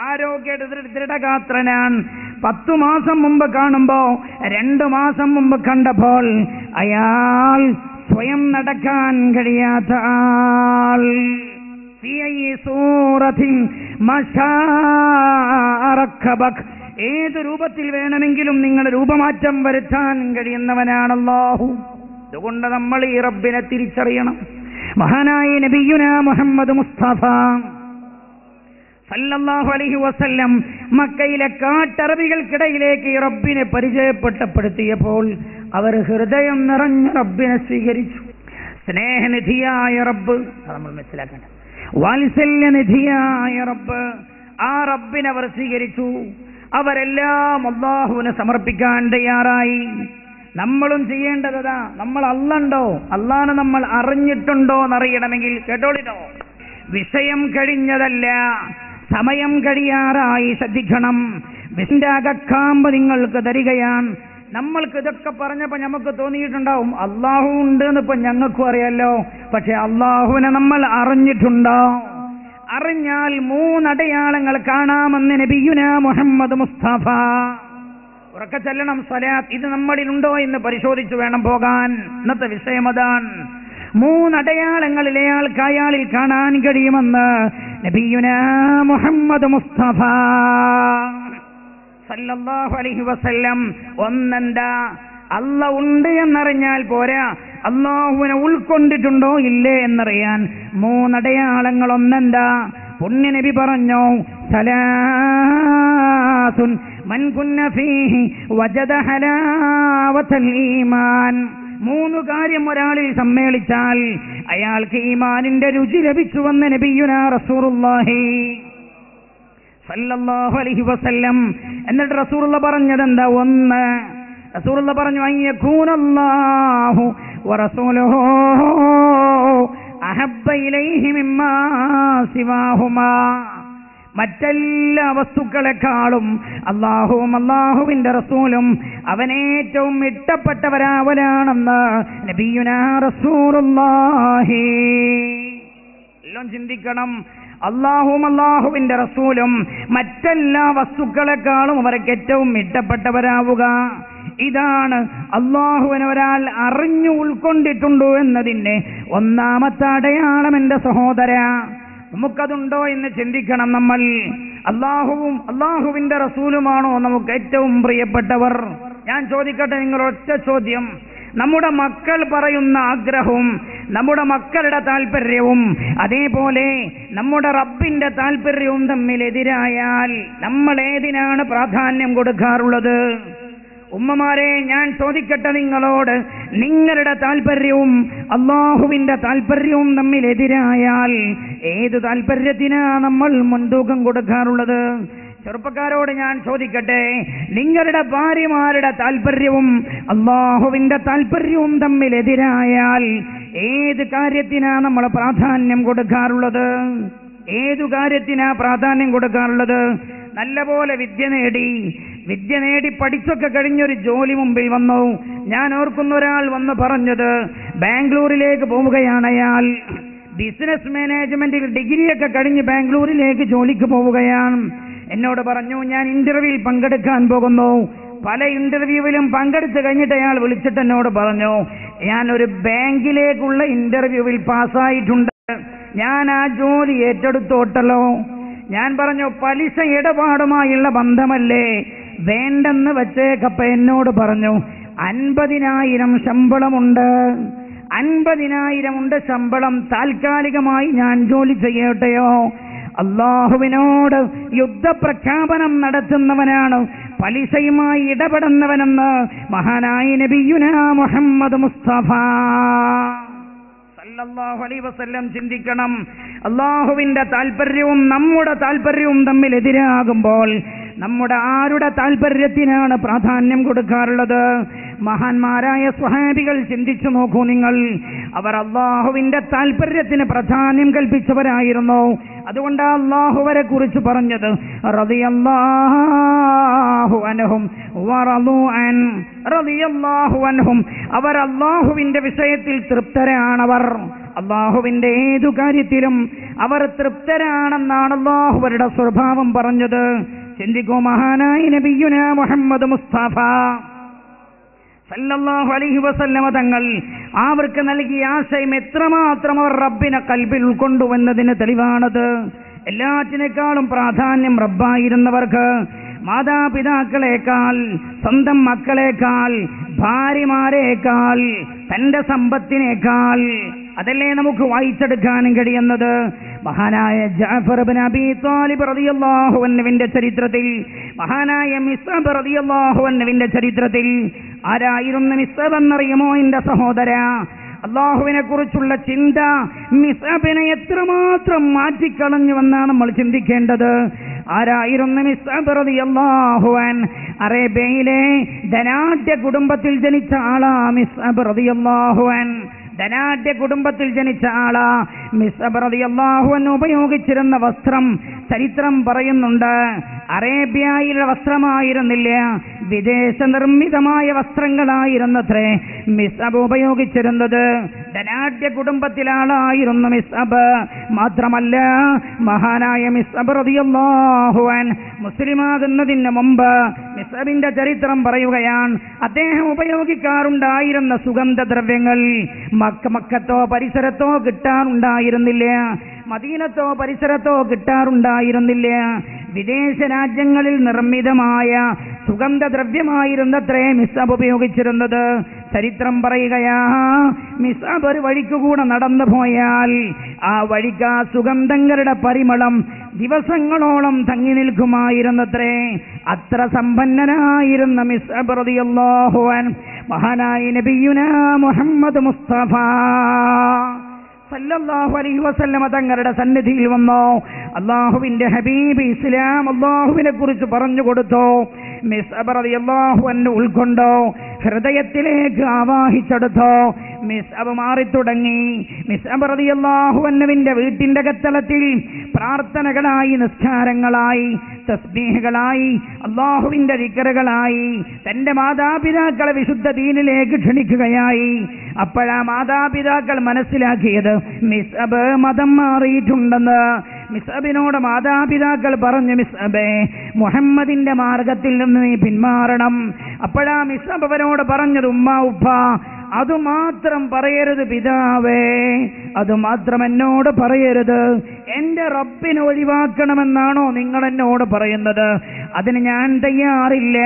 ആരോഗ്യ ദൃഢഗാത്രനാണ്. 10 മാസം മുമ്പ് കാണുമ്പോ 2 മാസം മുമ്പ് കണ്ടപ്പോൾ അയാൾ സ്വയം നടക്കാൻ കഴിയാത്ത ആൾ. ഏത് രൂപത്തിൽ വേണമെങ്കിലും നിങ്ങൾ രൂപമാറ്റം വരുത്താൻ കഴിയുന്നവനാണ് അല്ലാഹു. അതുകൊണ്ട് നമ്മൾ ഈ റബ്ബിനെ തിരിച്ചറിയണം. മഹാനായ നബിയുനാ മുഹമ്മദ് മുസ്തഫ സല്ലല്ലാഹു അലൈഹി വസല്ലം മക്കയിലെ കാട്ടറബികൾക്കിടയിലേക്ക് ഈ റബ്ബിനെ പരിചയപ്പെടുത്തിയപ്പോൾ അവർ ഹൃദയം നിറഞ്ഞ റബ്ബിനെ സ്വീകരിച്ചു. സ്നേഹനിധിയായ റബ്ബ്, നമ്മൾ മനസ്സിലാക്കേണ്ട, വാത്സല്യനിധിയായ റബ്ബ്, ആ റബ്ബിനെ അവർ സ്വീകരിച്ചു. അവരെല്ലാം അല്ലാഹുവിനെ സമർപ്പിക്കാൻ തയ്യാറായി. നമ്മളും ചെയ്യേണ്ടതാ. നമ്മൾ അല്ലണ്ടോ, അല്ലാഹനെ നമ്മൾ അറിഞ്ഞിട്ടുണ്ടോ എന്നറിയണമെങ്കിൽ കേട്ടോളിനോ, വിഷയം കഴിഞ്ഞതല്ല, സമയം കഴിയാറായി. ശ്രദ്ധിക്കണം. വിഷന്റെ അകക്കാമ്പ് നിങ്ങൾക്ക് തരികയാണ്. നമ്മൾക്ക് ഇതൊക്കെ പറഞ്ഞപ്പോ നമുക്ക് തോന്നിയിട്ടുണ്ടാവും അല്ലാഹു ഉണ്ട് എന്നിപ്പോ ഞങ്ങൾക്കും അറിയാലോ. പക്ഷെ അല്ലാഹുവിനെ നമ്മൾ അറിഞ്ഞിട്ടുണ്ടോ? അറിഞ്ഞാൽ 3 അടയാളങ്ങൾ കാണാമെന്ന് നബിയുനാ മുഹമ്മദ് മുസ്തഫ. ഉറക്കെ ചെല്ലണം സ്വലാത്ത്. ഇത് നമ്മളിലുണ്ടോ എന്ന് പരിശോധിച്ചു വേണം പോകാൻ. ഇന്നത്തെ വിഷയം അതാണ്. 3 അടയാളങ്ങളിലെ അയാളിൽ കാണാൻ കഴിയുമെന്ന് നബിയുനാ മുഹമ്മദ് മുസ്തഫ സല്ലല്ലാഹു അലൈഹി വസല്ലം. ഒന്നെന്താ? അല്ലാഹ് ഉണ്ട് എന്നറിഞ്ഞാൽ പോരാ, അല്ലാഹുവിനെ ഉൾക്കൊണ്ടിട്ടുണ്ടോ ഇല്ലേ എന്നറിയാൻ 3 അടയാളങ്ങൾ. ഒന്നെന്താ? പുണ്യ നബി പറഞ്ഞു, സലാസുൻ മൻ കുന്ന ഫീഹി വജദ ഹലാവതൽ ഈമാൻ. 3 കാര്യം ഒരാളിൽ സമ്മേളിച്ചാൽ അയാൾക്ക് ഈമാനിന്റെ രുചി ലഭിച്ചുവെന്ന് നബിയുനാ റസൂലുള്ളാഹി സല്ലല്ലാഹു അലൈഹി വസല്ലം. എന്നിട്ട് റസൂലുള്ള പറഞ്ഞതെന്താ? 1, റസൂലുള്ള പറഞ്ഞു, അയ്യകൂനല്ലാഹു വറസൂലുഹു അഹബ്ബ ഇലൈഹി മിമ്മാ സിവാഹുമാ. മറ്റെല്ലാ വസ്തുക്കളെക്കാളും അല്ലാഹുവും അല്ലാഹുവിന്റെ റസൂലും അവനേറ്റവും ഇഷ്ടപ്പെട്ടവരാവലാണെന്ന് നബിയുനാ റസൂലുള്ളാഹി. എല്ലാം ചിന്തിക്കണം. അല്ലാഹുവും അല്ലാഹുവിന്റെ റസൂലും മറ്റെല്ലാ വസ്തുക്കളെക്കാളും അവർക്ക് ഏറ്റവും ഇഷ്ടപ്പെട്ടവരാവുക. ഇതാണ് അല്ലാഹുവിനെ ഒരാൾ അറിഞ്ഞു ഉൾക്കൊണ്ടിട്ടുണ്ടോ എന്നതിന്റെ 1ാമത്തെ അടയാളം. എന്റെ സഹോദര, നമുക്കതുണ്ടോ എന്ന് ചിന്തിക്കണം. നമ്മൾ അല്ലാഹുവും അല്ലാഹുവിന്റെ റസൂലുമാണോ നമുക്ക് ഏറ്റവും പ്രിയപ്പെട്ടവർ? ഞാൻ ചോദിക്കട്ടെ നിങ്ങളൊറ്റ ചോദ്യം. നമ്മുടെ മക്കൾ പറയുന്ന ആഗ്രഹവും നമ്മുടെ മക്കളുടെ താല്പര്യവും അതേപോലെ നമ്മുടെ റബ്ബിന്റെ താല്പര്യവും തമ്മിൽ എതിരായാൽ നമ്മൾ ഏതിനാണ് പ്രാധാന്യം കൊടുക്കാറുള്ളത്? ഉമ്മമാരെ, ഞാൻ ചോദിക്കട്ടെ നിങ്ങളോട്, നിങ്ങളുടെ താല്പര്യവും അല്ലാഹുവിന്റെ താല്പര്യവും തമ്മിൽ എതിരായാൽ ഏത് താല്പര്യത്തിനാ നമ്മൾ മുൻതൂക്കം കൊടുക്കാറുള്ളത്? ചെറുപ്പക്കാരോട് ഞാൻ ചോദിക്കട്ടെ, നിങ്ങളുടെ ഭാര്യമാരുടെ താല്പര്യവും അല്ലാഹുവിന്റെ താല്പര്യവും തമ്മിൽ എതിരായാൽ ഏത് കാര്യത്തിനാ നമ്മൾ പ്രാധാന്യം കൊടുക്കാറുള്ളത്? ഏതു കാര്യത്തിനാ പ്രാധാന്യം കൊടുക്കാറുള്ളത്? നല്ലപോലെ വിദ്യ നേടി പഠിച്ചൊക്കെ കഴിഞ്ഞൊരു ജോലി മുമ്പിൽ വന്നു. ഞാൻ ഓർക്കുന്ന ഒരാൾ വന്ന് പറഞ്ഞത്, ബാംഗ്ലൂരിലേക്ക് പോവുകയാണ് അയാൾ. ബിസിനസ് മാനേജ്മെന്റിൽ ഡിഗ്രിയൊക്കെ കഴിഞ്ഞ് ബാംഗ്ലൂരിലേക്ക് ജോലിക്ക് പോവുകയാണ്. എന്നോട് പറഞ്ഞു, ഞാൻ ഇന്റർവ്യൂവിൽ പങ്കെടുക്കാൻ പോകുന്നു. പല ഇന്റർവ്യൂവിലും പങ്കെടുത്തു കഴിഞ്ഞിട്ട് അയാൾ വിളിച്ചിട്ട് എന്നോട് പറഞ്ഞു, ഞാൻ ഒരു ബാങ്കിലേക്കുള്ള ഇന്റർവ്യൂവിൽ പാസ്സായിട്ടുണ്ട്, ഞാൻ ആ ജോലി ഏറ്റെടുത്തോട്ടല്ലോ. ഞാൻ പറഞ്ഞു, പലിശ ഇടപാടുമായുള്ള ബന്ധമല്ലേ, വേണ്ടെന്ന് വെച്ചേക്കപ്പ എന്നോട് പറഞ്ഞു 50,000 ശമ്പളമുണ്ട്, 50,000 ഉണ്ട് ശമ്പളം, താൽക്കാലികമായി ഞാൻ ജോലി ചെയ്യട്ടെയോ? അള്ളാഹുവിനോട് യുദ്ധപ്രഖ്യാപനം നടത്തുന്നവനാണ് പലിശയുമായി ഇടപെടുന്നവനെന്ന് മഹാനായ നബിയുനാ മുഹമ്മദ് മുസ്തഫ സല്ലല്ലാഹു അലൈഹി വസല്ലം ചിന്തിക്കണം. അള്ളാഹുവിന്റെ താൽപര്യവും നമ്മുടെ താൽപര്യവും തമ്മിൽ എതിരാകുമ്പോൾ നമ്മുടെ ആരുടെ താൽപര്യത്തിനാണ് പ്രാധാന്യം കൊടുക്കാറുള്ളത്? മഹാന്മാരായ സ്വഹാബികൾ ചിന്തിച്ചു നോക്കൂ നിങ്ങൾ. അവർ അള്ളാഹുവിന്റെ താൽപര്യത്തിന് പ്രാധാന്യം കൽപ്പിച്ചവരായിരുന്നു. അതുകൊണ്ട് അള്ളാഹുവരെ കുറിച്ച് പറഞ്ഞത് റളിയല്ലാഹു അൻഹും വറളൂ അൻ, റളിയല്ലാഹു അൻഹും, അവർ അള്ളാഹുവിന്റെ വിഷയത്തിൽ തൃപ്തരാണവർ. അള്ളാഹുവിന്റെ ഏതു കാര്യത്തിലും അവർ തൃപ്തരാണെന്നാണ് അള്ളാഹുവരുടെ സ്വഭാവം പറഞ്ഞത്. ചിന്തിക്കൂ, മഹാനായ നബിയുനാ മുഹമ്മദ് മുസ്തഫ സല്ലല്ലാഹു അലൈഹി വസല്ലമ തങ്ങൾ അവർക്ക് നൽകിയ ആശയം എത്രമാത്രം അവർ റബ്ബിനെ കൽബിൽ ഉൾക്കൊണ്ടുവന്നതിന് തെളിവാണത്. എല്ലാറ്റിനേക്കാളും പ്രാധാന്യം റബ്ബായിരുന്നവർക്ക് മാതാപിതാക്കളെക്കാൾ, സ്വന്തം മക്കളെക്കാൾ, ഭാര്യമാരേക്കാൾ, തന്റെ സമ്പത്തിനേക്കാൾ. അതല്ലേ നമുക്ക് വായിച്ചെടുക്കാനും കഴിയുന്നത്. മഹാനായ ജഅഫർ ഇബ്നു അബീ ത്വാലിബ് റളിയല്ലാഹു അൻഹുവിന്റെ ചരിത്രത്തിൽ, മഹാനായ മിസ്അബ് റളിയല്ലാഹു അൻഹുവിന്റെ ചരിത്രത്തിൽ, ആരായിരുന്നു മിസ്അബ് എന്നറിയുമോ എന്റെ സഹോദര? അള്ളാഹുവിനെ കുറിച്ചുള്ള ചിന്ത മിസ്അബിനെ എത്രമാത്രം മാറ്റിക്കളഞ്ഞുവെന്നാണ് നമ്മൾ ചിന്തിക്കേണ്ടത്. ആരായിരുന്നു മിസ്അബ് റളിയല്ലാഹു അൻഹു? അറേബ്യയിലെ ധനാഢ്യ കുടുംബത്തിൽ ജനിച്ച ആളാ മിസ്അബ് റളിയല്ലാഹു അൻഹു. ധനാഢ്യ കുടുംബത്തിൽ ജനിച്ച ആളാ. മിസ്അബ് റളിയല്ലാഹു അൻഹു ഉപയോഗിച്ചിരുന്ന വസ്ത്രം ചരിത്രം പറയുന്നുണ്ട് അറേബ്യയിലെ വസ്ത്രമായിരുന്നില്ല, വിദേശ നിർമ്മിതമായ വസ്ത്രങ്ങളായിരുന്നത്രേ മിസ്അബ് ഉപയോഗിച്ചിരുന്നത്. ധനാഢ്യ കുടുംബത്തിലാളായിരുന്നു മിസ്അബ്. മാത്രമല്ല, മഹാനായ മിസ്അബ് റളിയല്ലാഹു അൻഹു മുസ്ലിമാകുന്നതിന് മുമ്പ് മിസ്അബിന്റെ ചരിത്രം പറയുകയാണ്. അദ്ദേഹം ഉപയോഗിക്കാറുണ്ടായിരുന്ന സുഗന്ധദ്രവ്യങ്ങൾ മക്കത്തോ പരിസരത്തോ കിട്ടാറുണ്ടായിരുന്നില്ല, മദീനത്തോ പരിസരത്തോ കിട്ടാറുണ്ടായിരുന്നില്ല. വിദേശ രാജ്യങ്ങളിൽ നിർമ്മിതമായ സുഗന്ധദ്രവ്യമായിരുന്നത്രേ മിസ്അബ് ഉപയോഗിച്ചിരുന്നത്. ചരിത്രം പറയുകയാ, മിസ്അബ് ഒരു വഴിക്കുകൂടെ നടന്നു പോയാൽ ആ വഴിക്ക് ആ സുഗന്ധങ്ങളുടെ പരിമളം ദിവസങ്ങളോളം തങ്ങി നിൽക്കുമായിരുന്നത്രേ. അത്ര സമ്പന്നനായിരുന്ന മിസ്അബ് റളിയല്ലാഹു അൻഹു മഹാനായ നബിയുനാ മുഹമ്മദ് മുസ്തഫ സല്ലല്ലാഹു അലൈഹി വസല്ലമ തങ്ങളുടെ സന്നിധിയിൽ വന്നോ. അള്ളാഹുവിന്റെ ഹബീബ് ഇസ്ലാം അള്ളാഹുവിനെ കുറിച്ച് പറഞ്ഞു കൊടുത്തോ. മിസ്അബ് റളിയല്ലാഹു അൻഹു ഉൾക്കൊണ്ടോ, ഹൃദയത്തിലേക്ക് ആവാഹിച്ചെടുത്തോ. മിസ്അബ് മാറിത്തുടങ്ങി. മിസ്അബ് റളിയല്ലാഹു അൻഹുവിന്റെ വീട്ടിന്റെ കത്തളത്തിൽ പ്രാർത്ഥനകളായി, നിസ്കാരങ്ങളായി, തസ്ബീഹുകളായി, അള്ളാഹുവിന്റെ ദിക്റുകളായി, തന്റെ മാതാപിതാക്കളെ വിശുദ്ധ ദീനിലേക്ക് ക്ഷണിക്കുകയായി. അപ്പോഴാ മാതാപിതാക്കൾ മനസ്സിലാക്കിയത് മിസ്അബ് മതം മാറിയിട്ടുണ്ടെന്ന്. മിസ്അബിനോട് മാതാപിതാക്കൾ പറഞ്ഞു, മിസ്അബേ, മുഹമ്മദിന്റെ മാർഗത്തിൽ നിന്ന് നീ പിന്മാറണം. അപ്പോഴാ മിസ്അബ് അവരോട് പറഞ്ഞത്, ഉമ്മ ഉപ്പ, അതുമാത്രം പറയരുത് പിതാവേ, അതുമാത്രം എന്നോട് പറയരുത്. എന്റെ റബ്ബിനെ ഒഴിവാക്കണമെന്നാണോ നിങ്ങൾ എന്നോട് പറയുന്നത്? അതിന് ഞാൻ തയ്യാറില്ല.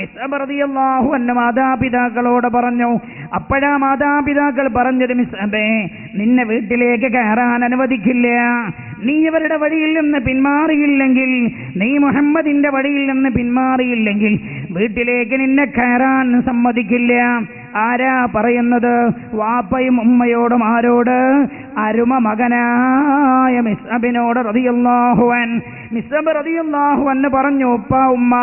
മിസ്അബ് റളിയല്ലാഹു അൻഹു മാതാപിതാക്കളോട് പറഞ്ഞു. അപ്പോഴാ മാതാപിതാക്കൾ പറഞ്ഞത്, മിസ്അബേ, നിന്നെ വീട്ടിലേക്ക് കയറാൻ അനുവദിക്കില്ല. നീ ഇവരുടെ വഴിയിൽ നിന്ന് പിന്മാറിയില്ലെങ്കിൽ, നീ മുഹമ്മദിന്റെ വഴിയിൽ നിന്ന് പിന്മാറിയില്ലെങ്കിൽ വീട്ടിലേക്ക് നിന്നെ കയറാൻ സമ്മതിക്കില്ല. ആരാ പറയുന്നത്? വാപ്പയും ഉമ്മയോടും. ആരോട്? അരുമ മകനായ മിസ്അബിനോട് റളിയല്ലാഹു അൻഹു. മിസ്അബ് റളിയല്ലാഹു അൻഹു പറഞ്ഞു, ഉപ്പ ഉമ്മ,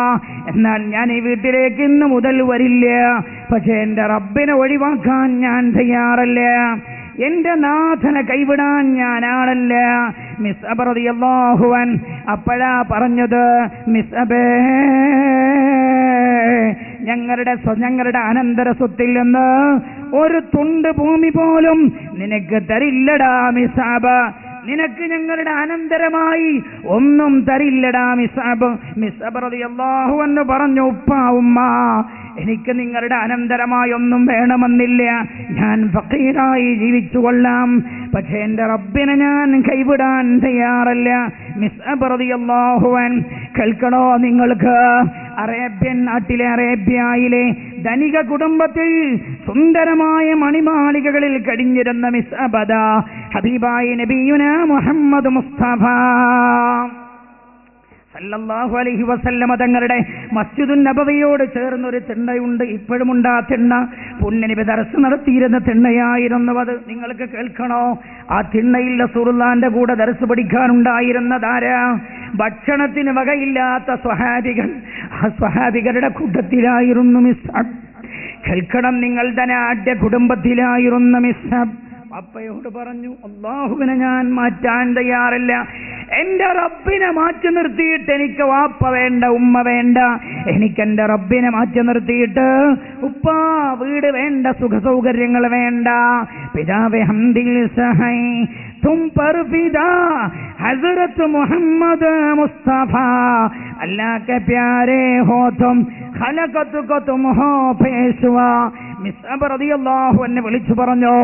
എന്നാൽ ഞാൻ ഈ വീട്ടിലേക്ക് ഇന്ന് മുതൽ വരില്ല. പക്ഷെ എന്റെ റബ്ബിനെ ഒഴിവാക്കാൻ ഞാൻ തയ്യാറല്ല. എന്റെ നാഥനെ കൈവിടാൻ ഞാനാണല്ല. മിസ്അബ് റളിയല്ലാഹു അൻഹു അപ്പോഴാ പറഞ്ഞത്, മിസ്അബേ, ഞങ്ങളുടെ അനന്തര സ്വത്തിൽ നിന്ന് ഒരു തുണ്ട് ഭൂമി പോലും നിനക്ക് തരില്ലടാ മിസ്അബ്. നിനക്ക് ഞങ്ങളുടെ അനന്തരമായി ഒന്നും തരില്ലടാ മിസ്അബ്. മിസ്അബ് റളിയല്ലാഹു അൻഹു പറഞ്ഞു, ഉപ്പാ ഉമ്മ, എനിക്ക് നിങ്ങളുടെ അനന്തരമായി ഒന്നും വേണമെന്നില്ല, ഞാൻ ഫഖീറായി ജീവിച്ചു കൊള്ളാം, പക്ഷേ എന്റെ റബ്ബിനെ ഞാൻ കൈവിടാൻ തയ്യാറല്ല. മിസ്അബ് റളിയല്ലാഹു അൻഹു കേൾക്കണോ നിങ്ങൾക്ക്? അറേബ്യൻ നാട്ടിലെ അറേബ്യയിലെ ധനിക കുടുംബത്തിൽ സുന്ദരമായ മണിമാളികകളിൽ കഴിഞ്ഞിരുന്ന മിസ്അബദ ഹബീബായ നബിയുനാ മുഹമ്മദ് മുസ്തഫ സല്ലല്ലാഹു അലൈഹി വസല്ലമ തങ്ങളുടെ മസ്ജിദുൻ നബവിയോട് ചേർന്നൊരു തിണ്ണയുണ്ട്. ഇപ്പോഴുമുണ്ട് ആ തിണ്ണ. പുണ്യനബി ദർസ് നടത്തിയിരുന്ന തിണ്ണയായിരുന്നു അത്. നിങ്ങൾക്ക് കേൾക്കണോ? ആ തിണ്ണയിൽ റസൂലുള്ളാഹിന്റെ കൂടെ ദർസ് പഠിക്കാനുണ്ടായിരുന്നതാരാ? ഭക്ഷണത്തിന് വകയില്ലാത്ത സ്വഹാബികൾ. ആ സ്വഹാബികളുടെ കൂട്ടത്തിലായിരുന്നു മിസ്അബ്. കേൾക്കണം, നിങ്ങൾ ധനാഢ്യ കുടുംബത്തിലായിരുന്ന മിസ്അബ് അപ്പയോട് പറഞ്ഞു, അല്ലാഹുവിനെ ഞാൻ മാറ്റാൻ തയ്യാറില്ല, എന്റെ റബ്ബിനെ മാറ്റി നിർത്തിയിട്ട് എനിക്ക് വാപ്പ വേണ്ട, ഉമ്മ വേണ്ട, എനിക്കെന്റെ റബ്ബിനെ മാറ്റി നിർത്തിയിട്ട് ഉപ്പാ വീട് വേണ്ട, സുഖ സൗകര്യങ്ങൾ വേണ്ട, പിതാവെ ഹംദിൽ സഹൈ തും പർ ഫിദാ ഹസ്രത്ത് മുഹമ്മദ് മുസ്തഫ അല്ലാഹ് കെ പ്യാരെ ഹോ തും ഖലഖത് കോ തും ഹോ പേശ്വാ. മിസ്അബ് റളിയല്ലാഹു അൻഹു വിളിച്ചു പറഞ്ഞു,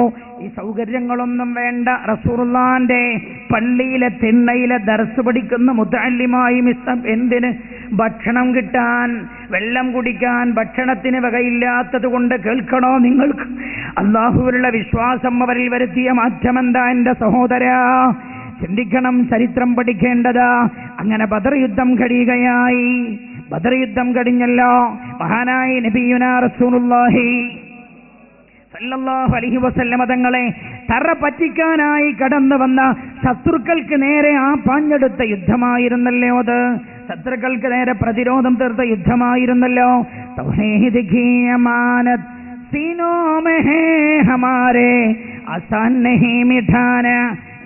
ഈ സൗകര്യങ്ങളൊന്നും വേണ്ട. റസൂലുള്ളാഹിന്റെ പള്ളിയിലെ തിണ്ണയിലെ ദർസ് പഠിക്കുന്ന മുതഅല്ലിമായി മിസ്അബ്. എന്തിന്? ഭക്ഷണം കിട്ടാൻ, വെള്ളം കുടിക്കാൻ ഭക്ഷണത്തിന് വകയില്ലാത്തത് കൊണ്ട്. കേൾക്കണോ നിങ്ങൾക്ക്? അല്ലാഹുവിലുള്ള വിശ്വാസം അവരിൽ വരുത്തിയ മാറ്റമെന്താ എന്റെ സഹോദരാ? ചിന്തിക്കണം, ചരിത്രം പഠിക്കേണ്ടതാ. അങ്ങനെ ബദർ യുദ്ധം കഴിയുകയായി. ബദർ യുദ്ധം കഴിഞ്ഞല്ലോ. മഹാനായ നബിയുനാ റസൂലുള്ളാഹി സല്ലല്ലാഹു അലൈഹി വസല്ലമ തങ്ങളെ തറ പറ്റിക്കാനായി കടന്നു വന്ന ശത്രുക്കൾക്ക് നേരെ ആ പാഞ്ഞെടുത്ത യുദ്ധമായിരുന്നല്ലോ അത്. ശത്രുക്കൾക്ക് നേരെ പ്രതിരോധം തീർത്ത യുദ്ധമായിരുന്നല്ലോ. തൗഹീദ് കി അമാനത് സീനോ മേ ഹേ ഹമാരെ ആസാൻ നഹീ മിഠാന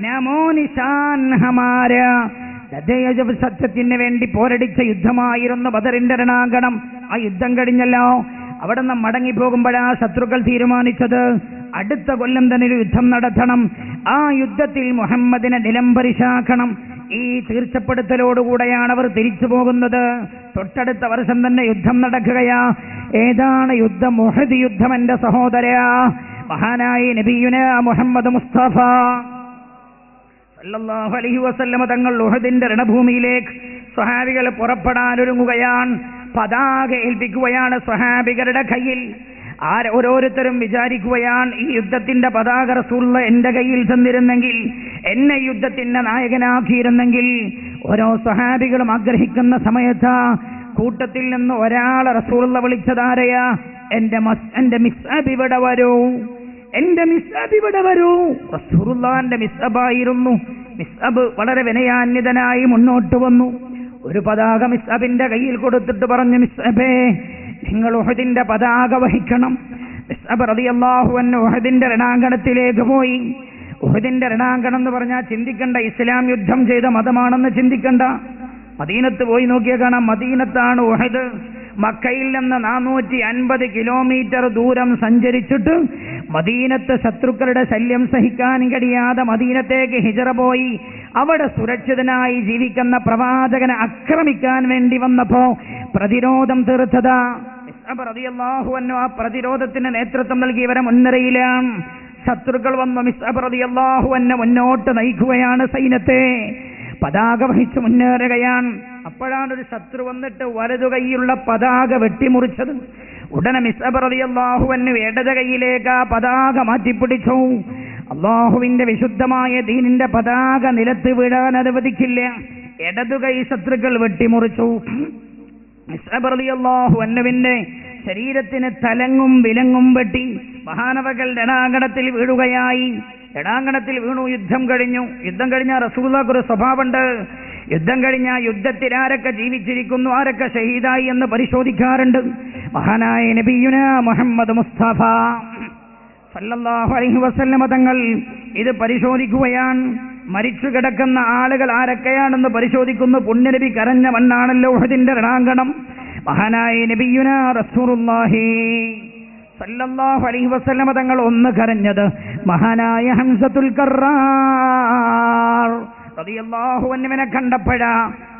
നമോ നിശാൻ ഹമാര. സത്യത്തിന് വേണ്ടി പോരടിച്ച യുദ്ധമായിരുന്നു ബദറിന്റെ രണാങ്കണം. ആ യുദ്ധം കഴിഞ്ഞല്ലോ. അവിടെ നിന്ന് മടങ്ങിപ്പോകുമ്പോഴാ ശത്രുക്കൾ തീരുമാനിച്ചത് അടുത്ത കൊല്ലം തന്നെ ഒരു യുദ്ധം നടത്തണം. ആ യുദ്ധത്തിൽ മുഹമ്മദിനെ നിലംപരിശാക്കണം. ഈ തീർച്ചപ്പെടുത്തലോടുകൂടെയാണ് അവർ തിരിച്ചു പോകുന്നത്. തൊട്ടടുത്ത വർഷം തന്നെ യുദ്ധം നടക്കുകയാ. ഏതാണ് യുദ്ധം? ഉഹദ് യുദ്ധം എന്റെ സഹോദരാ. മഹാനായ നബിയുനാ മുഹമ്മദ് മുസ്തഫ സല്ലല്ലാഹു അലൈഹി വസല്ലമ തങ്ങൾ ഉഹദിന്റെ രണഭൂമിയിലേക്ക് സ്വഹാബികൾ പുറപ്പെടാനൊരുങ്ങുകയാണ്. പതാക ഏൽപ്പിക്കുകയാണ് സ്വഹാബികളുടെ കയ്യിൽ. ഓരോരുത്തരും വിചാരിക്കുകയാണ്, ഈ യുദ്ധത്തിന്റെ പതാക റസൂലുള്ളാഹി എന്റെ കയ്യിൽ തന്നിരുന്നെങ്കിൽ, എന്നെ യുദ്ധത്തിന്റെ നായകനാക്കിയിരുന്നെങ്കിൽ. ഓരോ സ്വഹാബികളും ആഗ്രഹിക്കുന്ന സമയത്ത് കൂട്ടത്തിൽ നിന്ന് ഒരാളെ റസൂലുള്ളാഹി വിളിച്ചതാരെയാ? എന്റെ മിസ്അബ് ഇവിടെ വരൂ, എന്റെ മിസ്അബ് ഇവിടെ വരൂ. റസൂലുള്ളാഹിന്റെ മിസ്അബായിരുന്നു. മിസ്അബ് വളരെ വിനയാന്വിതനായി മുന്നോട്ട് വന്നു. ഒരു പതാക മിസ്അബിന്റെ കയ്യിൽ കൊടുത്തിട്ട് പറഞ്ഞു, മിസ്അബേ, നിങ്ങൾ ഉഹദിന്റെ പതാക വഹിക്കണം. മിസ്അബ് റളിയല്ലാഹു അൻഹു ഉഹദിന്റെ രണാങ്കണത്തിലേക്ക് പോയി. ഉഹദിന്റെ രണാങ്കണം എന്ന് പറഞ്ഞാൽ ചിന്തിക്കണ്ട ഇസ്ലാം യുദ്ധം ചെയ്ത മതമാണെന്ന് ചിന്തിക്കണ്ട. മദീനത്ത് പോയി നോക്കിയാൽ കാണാം, മദീനത്താണ് ഉഹദ്. മക്കയിൽ നിന്ന് 450 കിലോമീറ്റർ ദൂരം സഞ്ചരിച്ചിട്ട് മദീനത്ത് ശത്രുക്കളുടെ ശല്യം സഹിക്കാൻ കഴിയാതെ മദീനത്തേക്ക് ഹിജറ പോയി. അവിടെ സുരക്ഷിതനായി ജീവിക്കുന്ന പ്രവാചകനെ ആക്രമിക്കാൻ വേണ്ടി വന്നപ്പോ പ്രതിരോധം തീർത്തതാ മിസ്അബ് റളിയല്ലാഹു അൻഹു. ആ പ്രതിരോധത്തിന് നേതൃത്വം നൽകിയവരെ മുൻനിരയിലാണ്. ശത്രുക്കൾ വന്നു. മിസ്അബ് റളിയല്ലാഹു അൻഹു മുന്നോട്ട് നയിക്കുകയാണ് സൈന്യത്തെ. പതാക വഹിച്ച് മുന്നേറുകയാണ്. അപ്പോഴാണ് ഒരു ശത്രു വന്നിട്ട് വലതു കൈയിലുള്ള പതാക വെട്ടിമുറിച്ചത്. ഉടനെ മിസ്അബ് റളിയല്ലാഹു അൻഹു ഇടത് കൈയിലേക്ക് ആ പതാക മാറ്റിപ്പിടിച്ചു. അല്ലാഹുവിന്റെ വിശുദ്ധമായ ദീനിന്റെ പതാക നിലത്ത് വീഴാൻ അനുവദിക്കില്ല. ഇടതു കൈ ശത്രുക്കൾ വെട്ടിമുറിച്ചു. മിസ്അബ് റളിയല്ലാഹു അൻഹുവിന്റെ ശരീരത്തിന് തലങ്ങും വിലങ്ങും വെട്ടി. മഹാനവകൾ രണാങ്കണത്തിൽ വീഴുകയായി. രണാങ്കണത്തിൽ വീണു. യുദ്ധം കഴിഞ്ഞു. യുദ്ധം കഴിഞ്ഞാൽ റസൂലുള്ളാഹിക്ക് ഒരു സ്വഭാവമുണ്ട്. യുദ്ധം കഴിഞ്ഞാൽ യുദ്ധത്തിൽ ആരൊക്കെ ജീവിച്ചിരിക്കുന്നു, ആരൊക്കെ ഷഹീദായി എന്ന് പരിശോധിക്കാറുണ്ട്. മഹാനായ നബിയുനാ മുഹമ്മദ് മുസ്തഫ സല്ലല്ലാഹു അലൈഹി വസല്ലമ തങ്ങൾ ഇത് പരിശോധിക്കുകയാണ്. മരിച്ചു കിടക്കുന്ന ആളുകൾ ആരൊക്കെയാണെന്ന് പരിശോധിക്കുന്നു. പുണ്യനബി കരഞ്ഞ മണ്ണാണല്ലോ ഉഹദിന്റെ രണാങ്കണം. മഹാനായ നബിയുനാ റസൂലുള്ളാഹി സല്ലല്ലാഹു അലൈഹി വസല്ലമ തങ്ങൾ ഒന്ന് കരഞ്ഞത് മഹാനായ ഹംസത്തുൽ കറാർ റളിയല്ലാഹു അൻഹുവിനെ കണ്ടപ്പോഴാ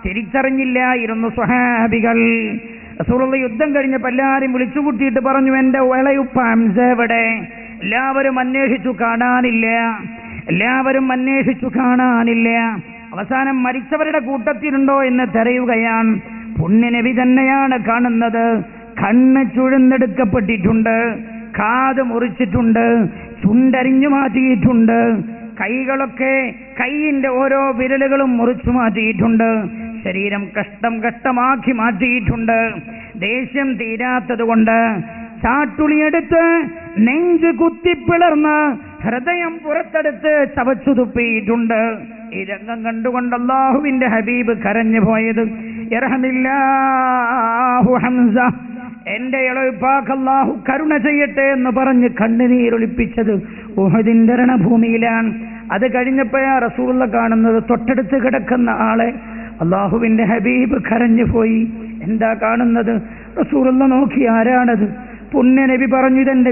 തിരിച്ചറിഞ്ഞില്ലായിരുന്നു സ്വഹാബികൾ. റസൂലുള്ള യുദ്ധം കഴിഞ്ഞപ്പോൾ എല്ലാവരും വിളിച്ചു കൂട്ടിയിട്ട് പറഞ്ഞു, എന്റെ ഇളയുപ്പ ഹംസ എവിടെ? എല്ലാവരും അന്വേഷിച്ചു കാണാനില്ല. അവസാനം മരിച്ചവരുടെ കൂട്ടത്തിലുണ്ടോ എന്ന് തിരയുകയാണ്. പുണ്യനബി തന്നെയാണ് കാണുന്നത്. കണ്ണ് ചുഴന്നെടുക്കപ്പെട്ടിട്ടുണ്ട്, കാത് മുറിച്ചിട്ടുണ്ട്, ചുണ്ടരിഞ്ഞു മാറ്റിയിട്ടുണ്ട്, കൈകളൊക്കെ കൈയിന്റെ ഓരോ വിരലുകളും മുറിച്ചു മാറ്റിയിട്ടുണ്ട്, ശരീരം കഷ്ടമാക്കി മാറ്റിയിട്ടുണ്ട്. ദേഷ്യം തീരാത്തത് കൊണ്ട് ചാട്ടുളിയെടുത്ത് നെഞ്ച് കുത്തിപ്പിളർന്ന് ഹൃദയം പുറത്തെടുത്ത് ചവച്ചു തുപ്പിയിട്ടുണ്ട്. ഈ രംഗം കണ്ടുകൊണ്ട് അല്ലാഹുവിന്റെ ഹബീബ് കരഞ്ഞു പോയത്, യർഹമില്ലാഹു ഹംസ, എന്റെ ഇളയപ്പാക്ക് അല്ലാഹു കരുണ ചെയ്യട്ടെ എന്ന് പറഞ്ഞ് കണ്ണുനീരൊലിപ്പിച്ചത് ഉഹദിന്റെ രണഭൂമിയിലാണ്. അത് കഴിഞ്ഞപ്പോഴാ റസൂലുള്ള കാണുന്നത് തൊട്ടടുത്ത് കിടക്കുന്ന ആളെ. അല്ലാഹുവിന്റെ ഹബീബ് കരഞ്ഞു പോയി. എന്താ കാണുന്നത്? റസൂലുള്ള നോക്കി, ആരാണത്? പുണ്യനബി പറഞ്ഞു, ഇതെന്റെ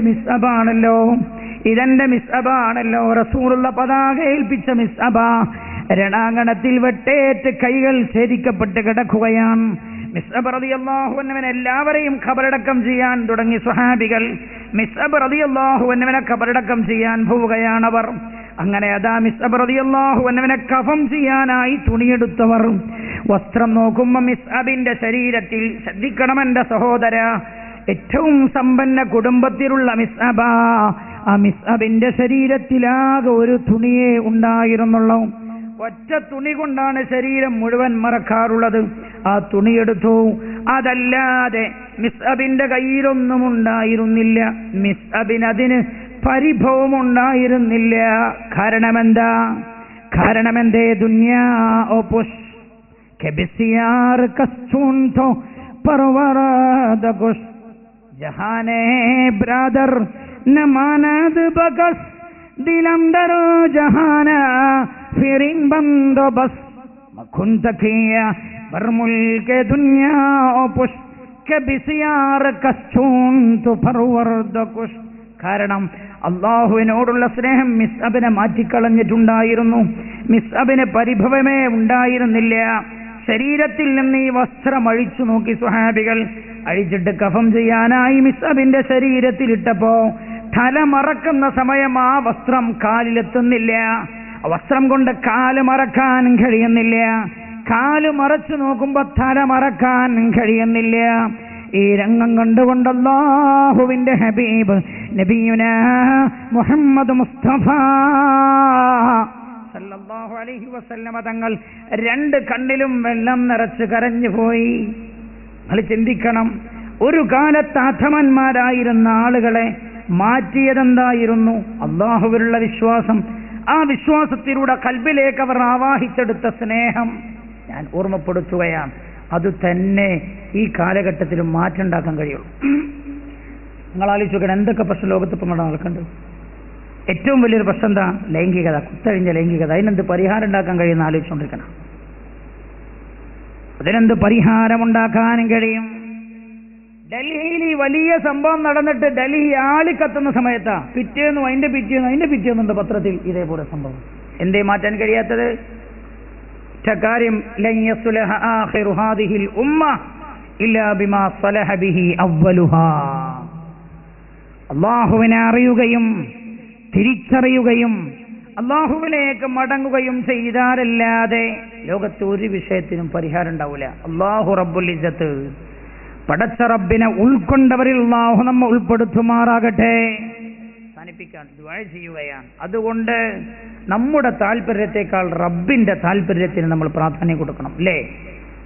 മിസ്അബാണല്ലോ. റസൂലുള്ള പതാക ഏൽപ്പിച്ച മിസ്അബ രണാങ്കണത്തിൽ വെട്ടേറ്റ് കൈകൾ ഛേദിക്കപ്പെട്ട് കിടക്കുകയാണ്. മിസ്അബ് റളിയല്ലാഹു അൻഹുവിനെ എല്ലാവരെയും ഖബറടക്കം ചെയ്യാൻ തുടങ്ങി സ്വഹാബികൾ. മിസ്അബ് റളിയല്ലാഹു അൻഹുവിനെ ഖബറടക്കം ചെയ്യാൻ പോവുകയാണവർ. അങ്ങനെ അതാ മിസ്അബ് റളിയല്ലാഹു അൻഹുവിനെ കഫം ചെയ്യാനായി തുണിയെടുത്തവർ. വസ്ത്രം നോക്കുമ്പോൾ മിസ്അബിന്റെ ശരീരത്തിൽ, ശ്രദ്ധിക്കണം എന്റെ സഹോദര, ഏറ്റവും സമ്പന്ന കുടുംബത്തിലുള്ള മിസ്അബ, ആ മിസ്അബിന്റെ ശരീരത്തിലാകെ ഒരു തുണിയേ ഉണ്ടായിരുന്നുള്ളൂ. ഒറ്റ തുണി കൊണ്ടാണ് ശരീരം മുഴുവൻ മറക്കാറുള്ളത്. ആ തുണിയെടുത്തു. അതല്ലാതെ മിസ്അബിന്റെ കയ്യിലൊന്നും ഉണ്ടായിരുന്നില്ല. മിസ്അബിനതിന് പരിഭവമുണ്ടായിരുന്നില്ല. കാരണമെന്തേ? ദുനിയാ ഓപുഷ് കെബിസിയാർ കസ്തൂൻ തോ परवरद कुश जहाने ब्रादर न मानद बकस दिलम दरो जहाना फिरिंग बंदो बस मखुन तकिया बरमुल के दुनिया पुश के बिसियार कस्चून तो परवरद कुश. കാരണം അല്ലാഹുവിനോടുള്ള സ്നേഹം മിസ്അബിനെ മാറ്റിക്കളഞ്ഞിട്ടുണ്ടായിരുന്നു. മിസ്അബിന് പരിഭവമേ ഉണ്ടായിരുന്നില്ല. ശരീരത്തിൽ നിന്ന് ഈ വസ്ത്രം അഴിച്ചു നോക്കി സ്വഹാബികൾ. അഴിച്ചിട്ട് കഫം ചെയ്യാനായി മിസ്അബിന്റെ ശരീരത്തിലിട്ടപ്പോ തല മറക്കുന്ന സമയം ആ വസ്ത്രം കാലിലെത്തുന്നില്ല. വസ്ത്രം കൊണ്ട് കാല് മറക്കാൻ കഴിയുന്നില്ല. കാല് മറച്ചു നോക്കുമ്പോ തല മറക്കാൻ കഴിയുന്നില്ല. ഈ രംഗം കണ്ടുകൊണ്ട് അല്ലാഹുവിന്റെ ഹബീബ് നബിയുനാ മുഹമ്മദ് മുസ്തഫ സല്ലല്ലാഹു അലൈഹി വസല്ലമ തങ്ങൾ രണ്ട് കണ്ണിലും വെള്ളം നിറച്ച് കരഞ്ഞുപോയി. നിങ്ങൾ ചിന്തിക്കണം, ഒരു കാലത്ത് അധമന്മാരായിരുന്ന ആളുകളെ മാറ്റിയതെന്തായിരുന്നു? അല്ലാഹുവിലുള്ള വിശ്വാസം. ആ വിശ്വാസത്തിലൂടെ കൽബിലേക്ക് അവർ ആവാഹിച്ചെടുത്ത സ്നേഹം ഞാൻ ഓർമ്മപ്പെടുത്തുകയാണ്. അത് തന്നെ ഈ കാലഘട്ടത്തിലും മാറ്റുണ്ടാക്കാൻ കഴിയുള്ളൂ. നിങ്ങൾ ആലോചിച്ച് നോക്കണം, എന്തൊക്കെ പ്രശ്നം ലോകത്ത് ഇപ്പം നടക്കുന്നുണ്ട്. ഏറ്റവും വലിയൊരു പ്രശ്നം എന്താ? ലൈംഗികത, കുത്തഴിഞ്ഞ ലൈംഗികത. അതിനെന്ത് പരിഹാരം ഉണ്ടാക്കാൻ കഴിയുന്ന ആലോചിച്ചുകൊണ്ടിരിക്കണം. അതിനെന്ത് പരിഹാരമുണ്ടാക്കാനും കഴിയും? ഡൽഹിയിൽ ഈ വലിയ സംഭവം നടന്നിട്ട് ഡൽഹി ആളിക്കത്തുന്ന സമയത്താ പിറ്റേന്നും അതിന്റെ പിറ്റേന്നുണ്ട് പത്രത്തിൽ ഇതേപോലെ സംഭവം. എന്തേ മാറ്റാൻ കഴിയാത്തത്? കാര്യം ലൻ യസ്ലഹ ആഖിറു ഹാദിഹിൽ ഉമ്മ ഇല്ലാ ബിമാ സലഹ ബിഹി അവ്വലുഹാ. അല്ലാഹുവിനെ അറിയുകയും തിരിച്ചറിയുകയും അല്ലാഹുവിലേക്ക് മടങ്ങുകയും ചെയ്താലല്ലാതെ ലോകത്ത് ഒരു വിഷയത്തിനും പരിഹാരം ഉണ്ടാവില്ല. അല്ലാഹു റബ്ബുൽ ഇസ്സത്ത്, പടച്ച റബ്ബിനെ ഉൾക്കൊണ്ടവരിൽ അല്ലാഹു നമ്മെ ഉൾപ്പെടുത്തുമാറാകട്ടെ. അവസാനിപ്പിക്കാൻ ദുആ ചെയ്യുകയാണ്. അതുകൊണ്ട് നമ്മുടെ താല്പര്യത്തെക്കാൾ റബ്ബിന്റെ താല്പര്യത്തിന് നമ്മൾ പ്രാധാന്യം കൊടുക്കണം. അല്ലേ?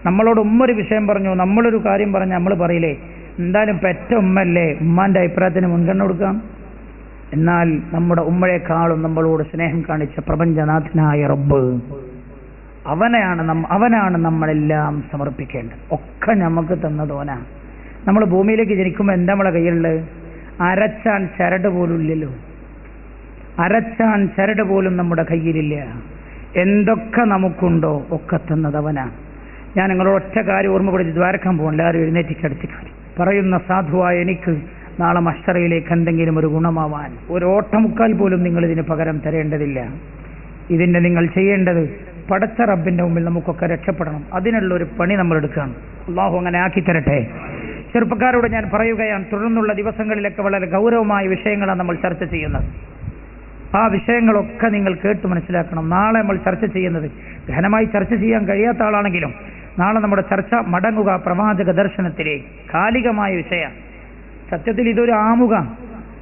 നമ്മളോട് ഉമ്മൊരു വിഷയം പറഞ്ഞു, നമ്മളൊരു കാര്യം പറഞ്ഞ് നമ്മൾ പറയില്ലേ, എന്തായാലും പെറ്റ ഉമ്മല്ലേ, ഉമ്മാന്റെ അഭിപ്രായത്തിന് മുൻഗണന കൊടുക്കാം. എന്നാൽ നമ്മുടെ ഉമ്മയെക്കാളും നമ്മളോട് സ്നേഹം കാണിച്ച പ്രപഞ്ചനാഥനായ റബ്ബ്, അവനാണ് നമ്മളെല്ലാം സമർപ്പിക്കേണ്ടത്. ഒക്കെ നമുക്ക് തന്നതോനാ. നമ്മൾ ഭൂമിയിലേക്ക് ജനിക്കുമ്പോൾ എന്താ നമ്മളെ കയ്യിലുള്ളത്? അരച്ചാൻ ചരട് പോലും ഇല്ലല്ലോ. അരച്ചാൻ ചരട് പോലും നമ്മുടെ കയ്യിലില്ല. എന്തൊക്കെ നമുക്കുണ്ടോ ഒക്കെ തന്നതവനാ. ഞാൻ നിങ്ങളോട് ഒറ്റ കാര്യം ഓർമ്മപ്പെടുത്തി ദ്വാരക്കാൻ പോകണം. എല്ലാവരും എഴുന്നേറ്റിക്കടുത്തേക്ക് പറയുന്ന സാധുവായ എനിക്ക് നാളെ മഹ്ശറയിലേക്ക് എന്തെങ്കിലും ഒരു ഗുണമാവാൻ ഒരു ഓട്ടമുക്കാൽ പോലും നിങ്ങൾ ഇതിന് പകരം തരേണ്ടതില്ല. ഇതിൻ്റെ നിങ്ങൾ ചെയ്യേണ്ടത് പടച്ച റബ്ബിൻ്റെ മുമ്പിൽ നമുക്കൊക്കെ രക്ഷപ്പെടണം. അതിനുള്ളൊരു പണി നമ്മൾ എടുക്കുകയാണ്. അള്ളാഹു അങ്ങനെ ആക്കി തരട്ടെ. ചെറുപ്പക്കാരോട് ഞാൻ പറയുകയാണ്, തുടർന്നുള്ള ദിവസങ്ങളിലൊക്കെ വളരെ ഗൗരവമായ വിഷയങ്ങളാണ് നമ്മൾ ചർച്ച ചെയ്യുന്നത്. ആ വിഷയങ്ങളൊക്കെ നിങ്ങൾ കേട്ട് മനസ്സിലാക്കണം. നാളെ നമ്മൾ ചർച്ച ചെയ്യുന്നത് ഘനമായി ചർച്ച ചെയ്യാൻ കഴിയാത്ത ആളാണെങ്കിലും നാളെ നമ്മുടെ ചർച്ച മടങ്ങുക പ്രവാചക ദർശനത്തിലേക്ക്, കാലികമായ വിഷയമാണ്. സത്യത്തിൽ ഇതൊരു ആമുഖ.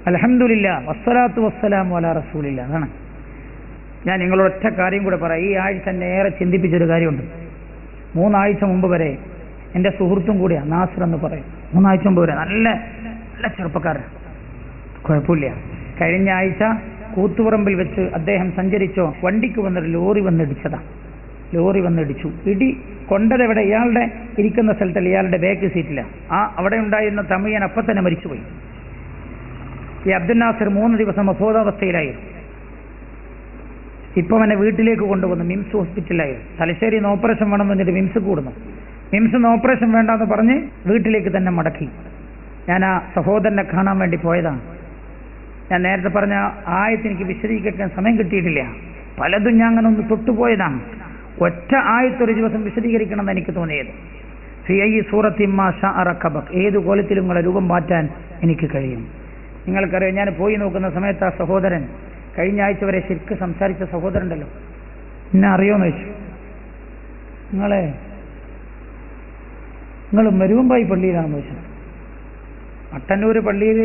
അൽഹംദുലില്ലാ വസ്സലാത്തു വസ്സലാമു അലാ റസൂലില്ലാ. അതാണ് ഞാൻ നിങ്ങളോട് ഒറ്റ കാര്യം കൂടെ പറയാം. ഈ ആഴ്ച എന്നെ ഏറെ ചിന്തിപ്പിച്ചൊരു കാര്യമുണ്ട്. 3 ആഴ്ച മുമ്പ് വരെ എൻ്റെ സുഹൃത്തും കൂടിയാണ്, നാസർ എന്ന് പറയും. 3 ആഴ്ച മുമ്പ് വരെ നല്ല നല്ല ചെറുപ്പക്കാരൻ, കുഴപ്പമില്ല. കഴിഞ്ഞ ആഴ്ച കൂത്തുപറമ്പിൽ വെച്ച് അദ്ദേഹം സഞ്ചരിച്ചോ വണ്ടിക്ക് വന്നൊരു ലോറി വന്നിടിച്ചതാണ്. ലോറി വന്നിടിച്ചു. ഇടി കൊണ്ടതെവിടെ? ഇയാളുടെ ഇരിക്കുന്ന സ്ഥലത്തല്ല, ഇയാളുടെ ബാക്ക് സീറ്റിലാണ്. അവിടെ ഉണ്ടായിരുന്ന തമിഴൻ അപ്പം തന്നെ മരിച്ചുപോയി. ഈ അബ്ദുൽ നാസർ 3 ദിവസം അബോധാവസ്ഥയിലായിരുന്നു. ഇപ്പം എന്നെ വീട്ടിലേക്ക് കൊണ്ടുവന്നു. മിംസ് ഹോസ്പിറ്റലിലായിരുന്നു. തലശ്ശേരി ഓപ്പറേഷൻ വേണം എന്ന് പറഞ്ഞിട്ട് മിംസ് കൂടുന്നു. മിംസ് ഓപ്പറേഷൻ വേണ്ടെന്ന് പറഞ്ഞ് വീട്ടിലേക്ക് തന്നെ മടക്കി. ഞാൻ ആ സഹോദരനെ കാണാൻ വേണ്ടി പോയതാണ്. ഞാൻ നേരത്തെ പറഞ്ഞ ആയത്ത് എനിക്ക് വിശദീകരിക്കാൻ സമയം കിട്ടിയിട്ടില്ല. പലതും ഞാൻ അങ്ങനെ ഒന്ന് തൊട്ടുപോയതാണ്. ഒറ്റ ആയത്തൊരു ദിവസം വിശദീകരിക്കണം എന്ന് എനിക്ക് തോന്നിയത്. ഫിഅയ്യി സൂറത്തിൻ മാ ശാഅ റകബക്, ഏത് കോലത്തിലും നിങ്ങളെ രൂപം മാറ്റാൻ എനിക്ക് കഴിയും. നിങ്ങൾക്കറിയാം, ഞാൻ പോയി നോക്കുന്ന സമയത്ത് ആ സഹോദരൻ, കഴിഞ്ഞ ആഴ്ച വരെ ശരിക്കും സംസാരിച്ച സഹോദരൻ ഉണ്ടല്ലോ, എന്നെ അറിയോന്ന് ചോദിച്ചു. നിങ്ങൾ മരുവമ്പായി പള്ളിയിലാണെന്ന് ചോദിച്ചത്. മട്ടന്നൂർ പള്ളിയിൽ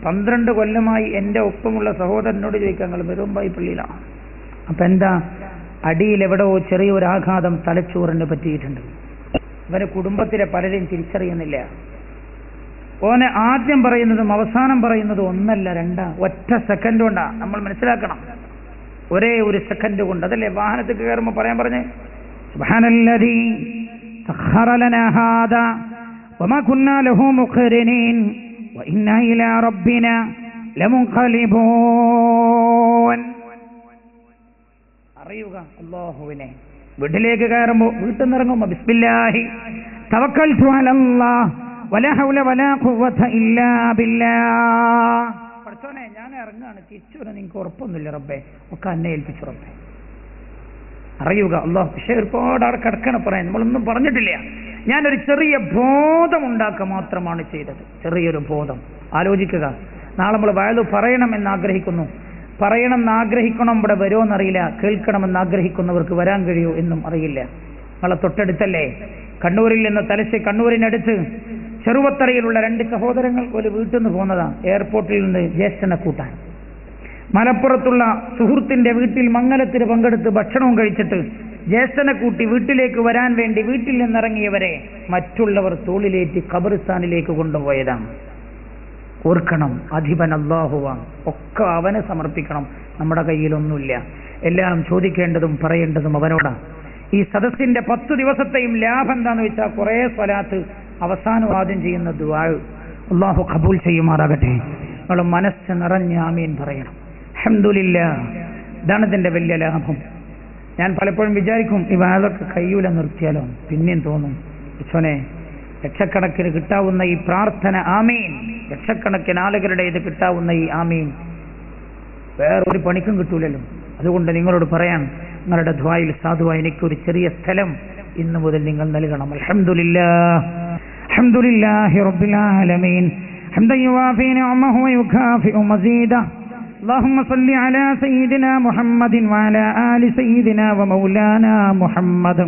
12 കൊല്ലമായി എൻ്റെ ഒപ്പമുള്ള സഹോദരനോട് ചോദിക്കാം, നിങ്ങൾ മരുവമ്പായി പള്ളിയിലാണ്. അപ്പം എന്താ? അടിയിൽ എവിടെയോ ചെറിയൊരാഘാതം തലച്ചോറിന് പറ്റിയിട്ടുണ്ട്. ഇവരെ കുടുംബത്തിലെ പലരെയും തിരിച്ചറിയുന്നില്ല. ഓനെ ആദ്യം പറയുന്നതും അവസാനം പറയുന്നതും ഒന്നല്ല, രണ്ടാ. ഒറ്റ സെക്കൻഡ് കൊണ്ടാ. നമ്മൾ മനസ്സിലാക്കണം, ഒരേ ഒരു സെക്കൻഡ് കൊണ്ട്. അതല്ലേ വാഹനത്തിൽ കയറുമ്പോൾ പറയാൻ പറഞ്ഞ്, സുബ്ഹാനല്ലദീ സഖറ ലനാ ഹാദാ വമാ കുന്നാ ലഹു മുഖ്രിനീൻ വഇന്നാ ഇലാ റബ്ബിനാ ലമുൻഖലിബൂൻ. അറിയുക അല്ലാഹുവിനെ. വീട്ടിലേക്ക് കയറുമ്പോൾ, വീട്ടിൽ നിന്ന് ഇറങ്ങുമ്പോൾ ബിസ്മില്ലാഹി തവക്കൽതു അലല്ലാഹ് വലാ ഹൗല വലാ ഖുവത ഇല്ലാ ബില്ലാഹ്. പഠിച്ചോനെ, ഞാൻ ഇറങ്ങാണ്, തിരിച്ചു വരാൻ നിങ്ങൾക്ക് ഉറപ്പൊന്നുമില്ല റബ്ബേ, ഒക്കെ എന്നെ ഏൽപ്പിച്ചു റബ്ബേ. അറിയുക അല്ലാഹ്. പക്ഷേ ഒരുപാട് അവിടെ കിടക്കണം പറയാൻ, നമ്മളൊന്നും പറഞ്ഞിട്ടില്ല. ഞാനൊരു ചെറിയ ബോധം ഉണ്ടാക്കുക മാത്രമാണ് ചെയ്തത്. ചെറിയൊരു ബോധം. ആലോചിക്കുക. നാളെ നമ്മൾ വയലു പറയണമെന്ന് ആഗ്രഹിക്കുന്നു. പറയണമെന്ന് ഇവിടെ വരുമോയെന്നറിയില്ല. കേൾക്കണമെന്ന് ആഗ്രഹിക്കുന്നവർക്ക് വരാൻ കഴിയുമോ എന്നും അറിയില്ല. നിങ്ങളെ തൊട്ടടുത്തല്ലേ കണ്ണൂരിൽ നിന്ന് കണ്ണൂരിനടുത്ത് ചെറുവത്തറയിലുള്ള 2 സഹോദരങ്ങൾ ഒരു വീട്ടിൽ നിന്ന് പോന്നതാണ്. എയർപോർട്ടിൽ നിന്ന് ജ്യേഷ്ഠനെ കൂട്ടാൻ. മലപ്പുറത്തുള്ള സുഹൃത്തിന്റെ വീട്ടിൽ മംഗലത്തിന് പങ്കെടുത്ത് ഭക്ഷണവും കഴിച്ചിട്ട് ജ്യേഷ്ഠനെ കൂട്ടി വീട്ടിലേക്ക് വരാൻ വേണ്ടി വീട്ടിൽ നിന്നിറങ്ങിയവരെ മറ്റുള്ളവർ തോളിലേറ്റി ഖബറിസ്ഥാനിലേക്ക് കൊണ്ടുപോയതാണ്. ഓർക്കണം, അധിപൻ അല്ലാഹുവാണ്. ഒക്കെ അവന് സമർപ്പിക്കണം. നമ്മുടെ കയ്യിലൊന്നുമില്ല. എല്ലാം ചോദിക്കേണ്ടതും പറയേണ്ടതും അവനോടാണ്. ഈ സദസ്സിന്റെ 10 ദിവസത്തെയും ലാഭം എന്താന്ന് വെച്ചാൽ കുറേ സ്വലാത്ത് അവസാനം ആദ്യം ചെയ്യുന്ന ദുആ അല്ലാഹു ഖബൂൽ ചെയ്യുമാറാകട്ടെ. നിങ്ങൾ മനസ്സ് നിറഞ്ഞ് ആമീൻ പറയണം. അൽഹംദുലില്ലാഹ്. ഇതാണ് ഇതിന്റെ വലിയ ലാഭം. ഞാൻ പലപ്പോഴും വിചാരിക്കും, ഈ വാഴൊക്കെ കയ്യൂല നിർത്തിയാലോ. പിന്നെയും തോന്നും, ഈശോനെ, ലക്ഷക്കണക്കിന് കിട്ടാവുന്ന ഈ പ്രാർത്ഥന ആമീൻ, ലക്ഷക്കണക്കിന് ആളുകളുടെ ഇത് കിട്ടാവുന്ന ഈ ആമീൻ വേറൊരു പണിക്കും കിട്ടൂലല്ലോ. അതുകൊണ്ട് നിങ്ങളോട് പറയാൻ, നിങ്ങളുടെ ദുആയിൽ സാധുവായി എനിക്കൊരു ചെറിയ സ്ഥലം ഇന്നു മുതൽ നിങ്ങൾ നൽകണം. അൽഹംദുലില്ലാഹ്, അൽഹംദുലില്ലാഹി റബ്ബിൽ ആലമീൻ, ഹംദൻ യുവാഫി നിഅമഹു വയുകാഫിഉ മസീദഹു. اللهم صل على سيدنا محمد وعلى آل سيدنا ومولانا محمد.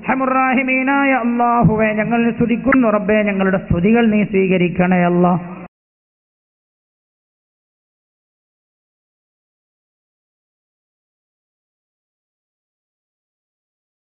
ഹമുറാഹിമീനായ അല്ലാഹുവേ, ഞങ്ങൾ സ്തുതിക്കുന്നു റബ്ബേ, ഞങ്ങളുടെ സ്തുതികൾ നീ സ്വീകരിക്കണേ അല്ലാഹ്.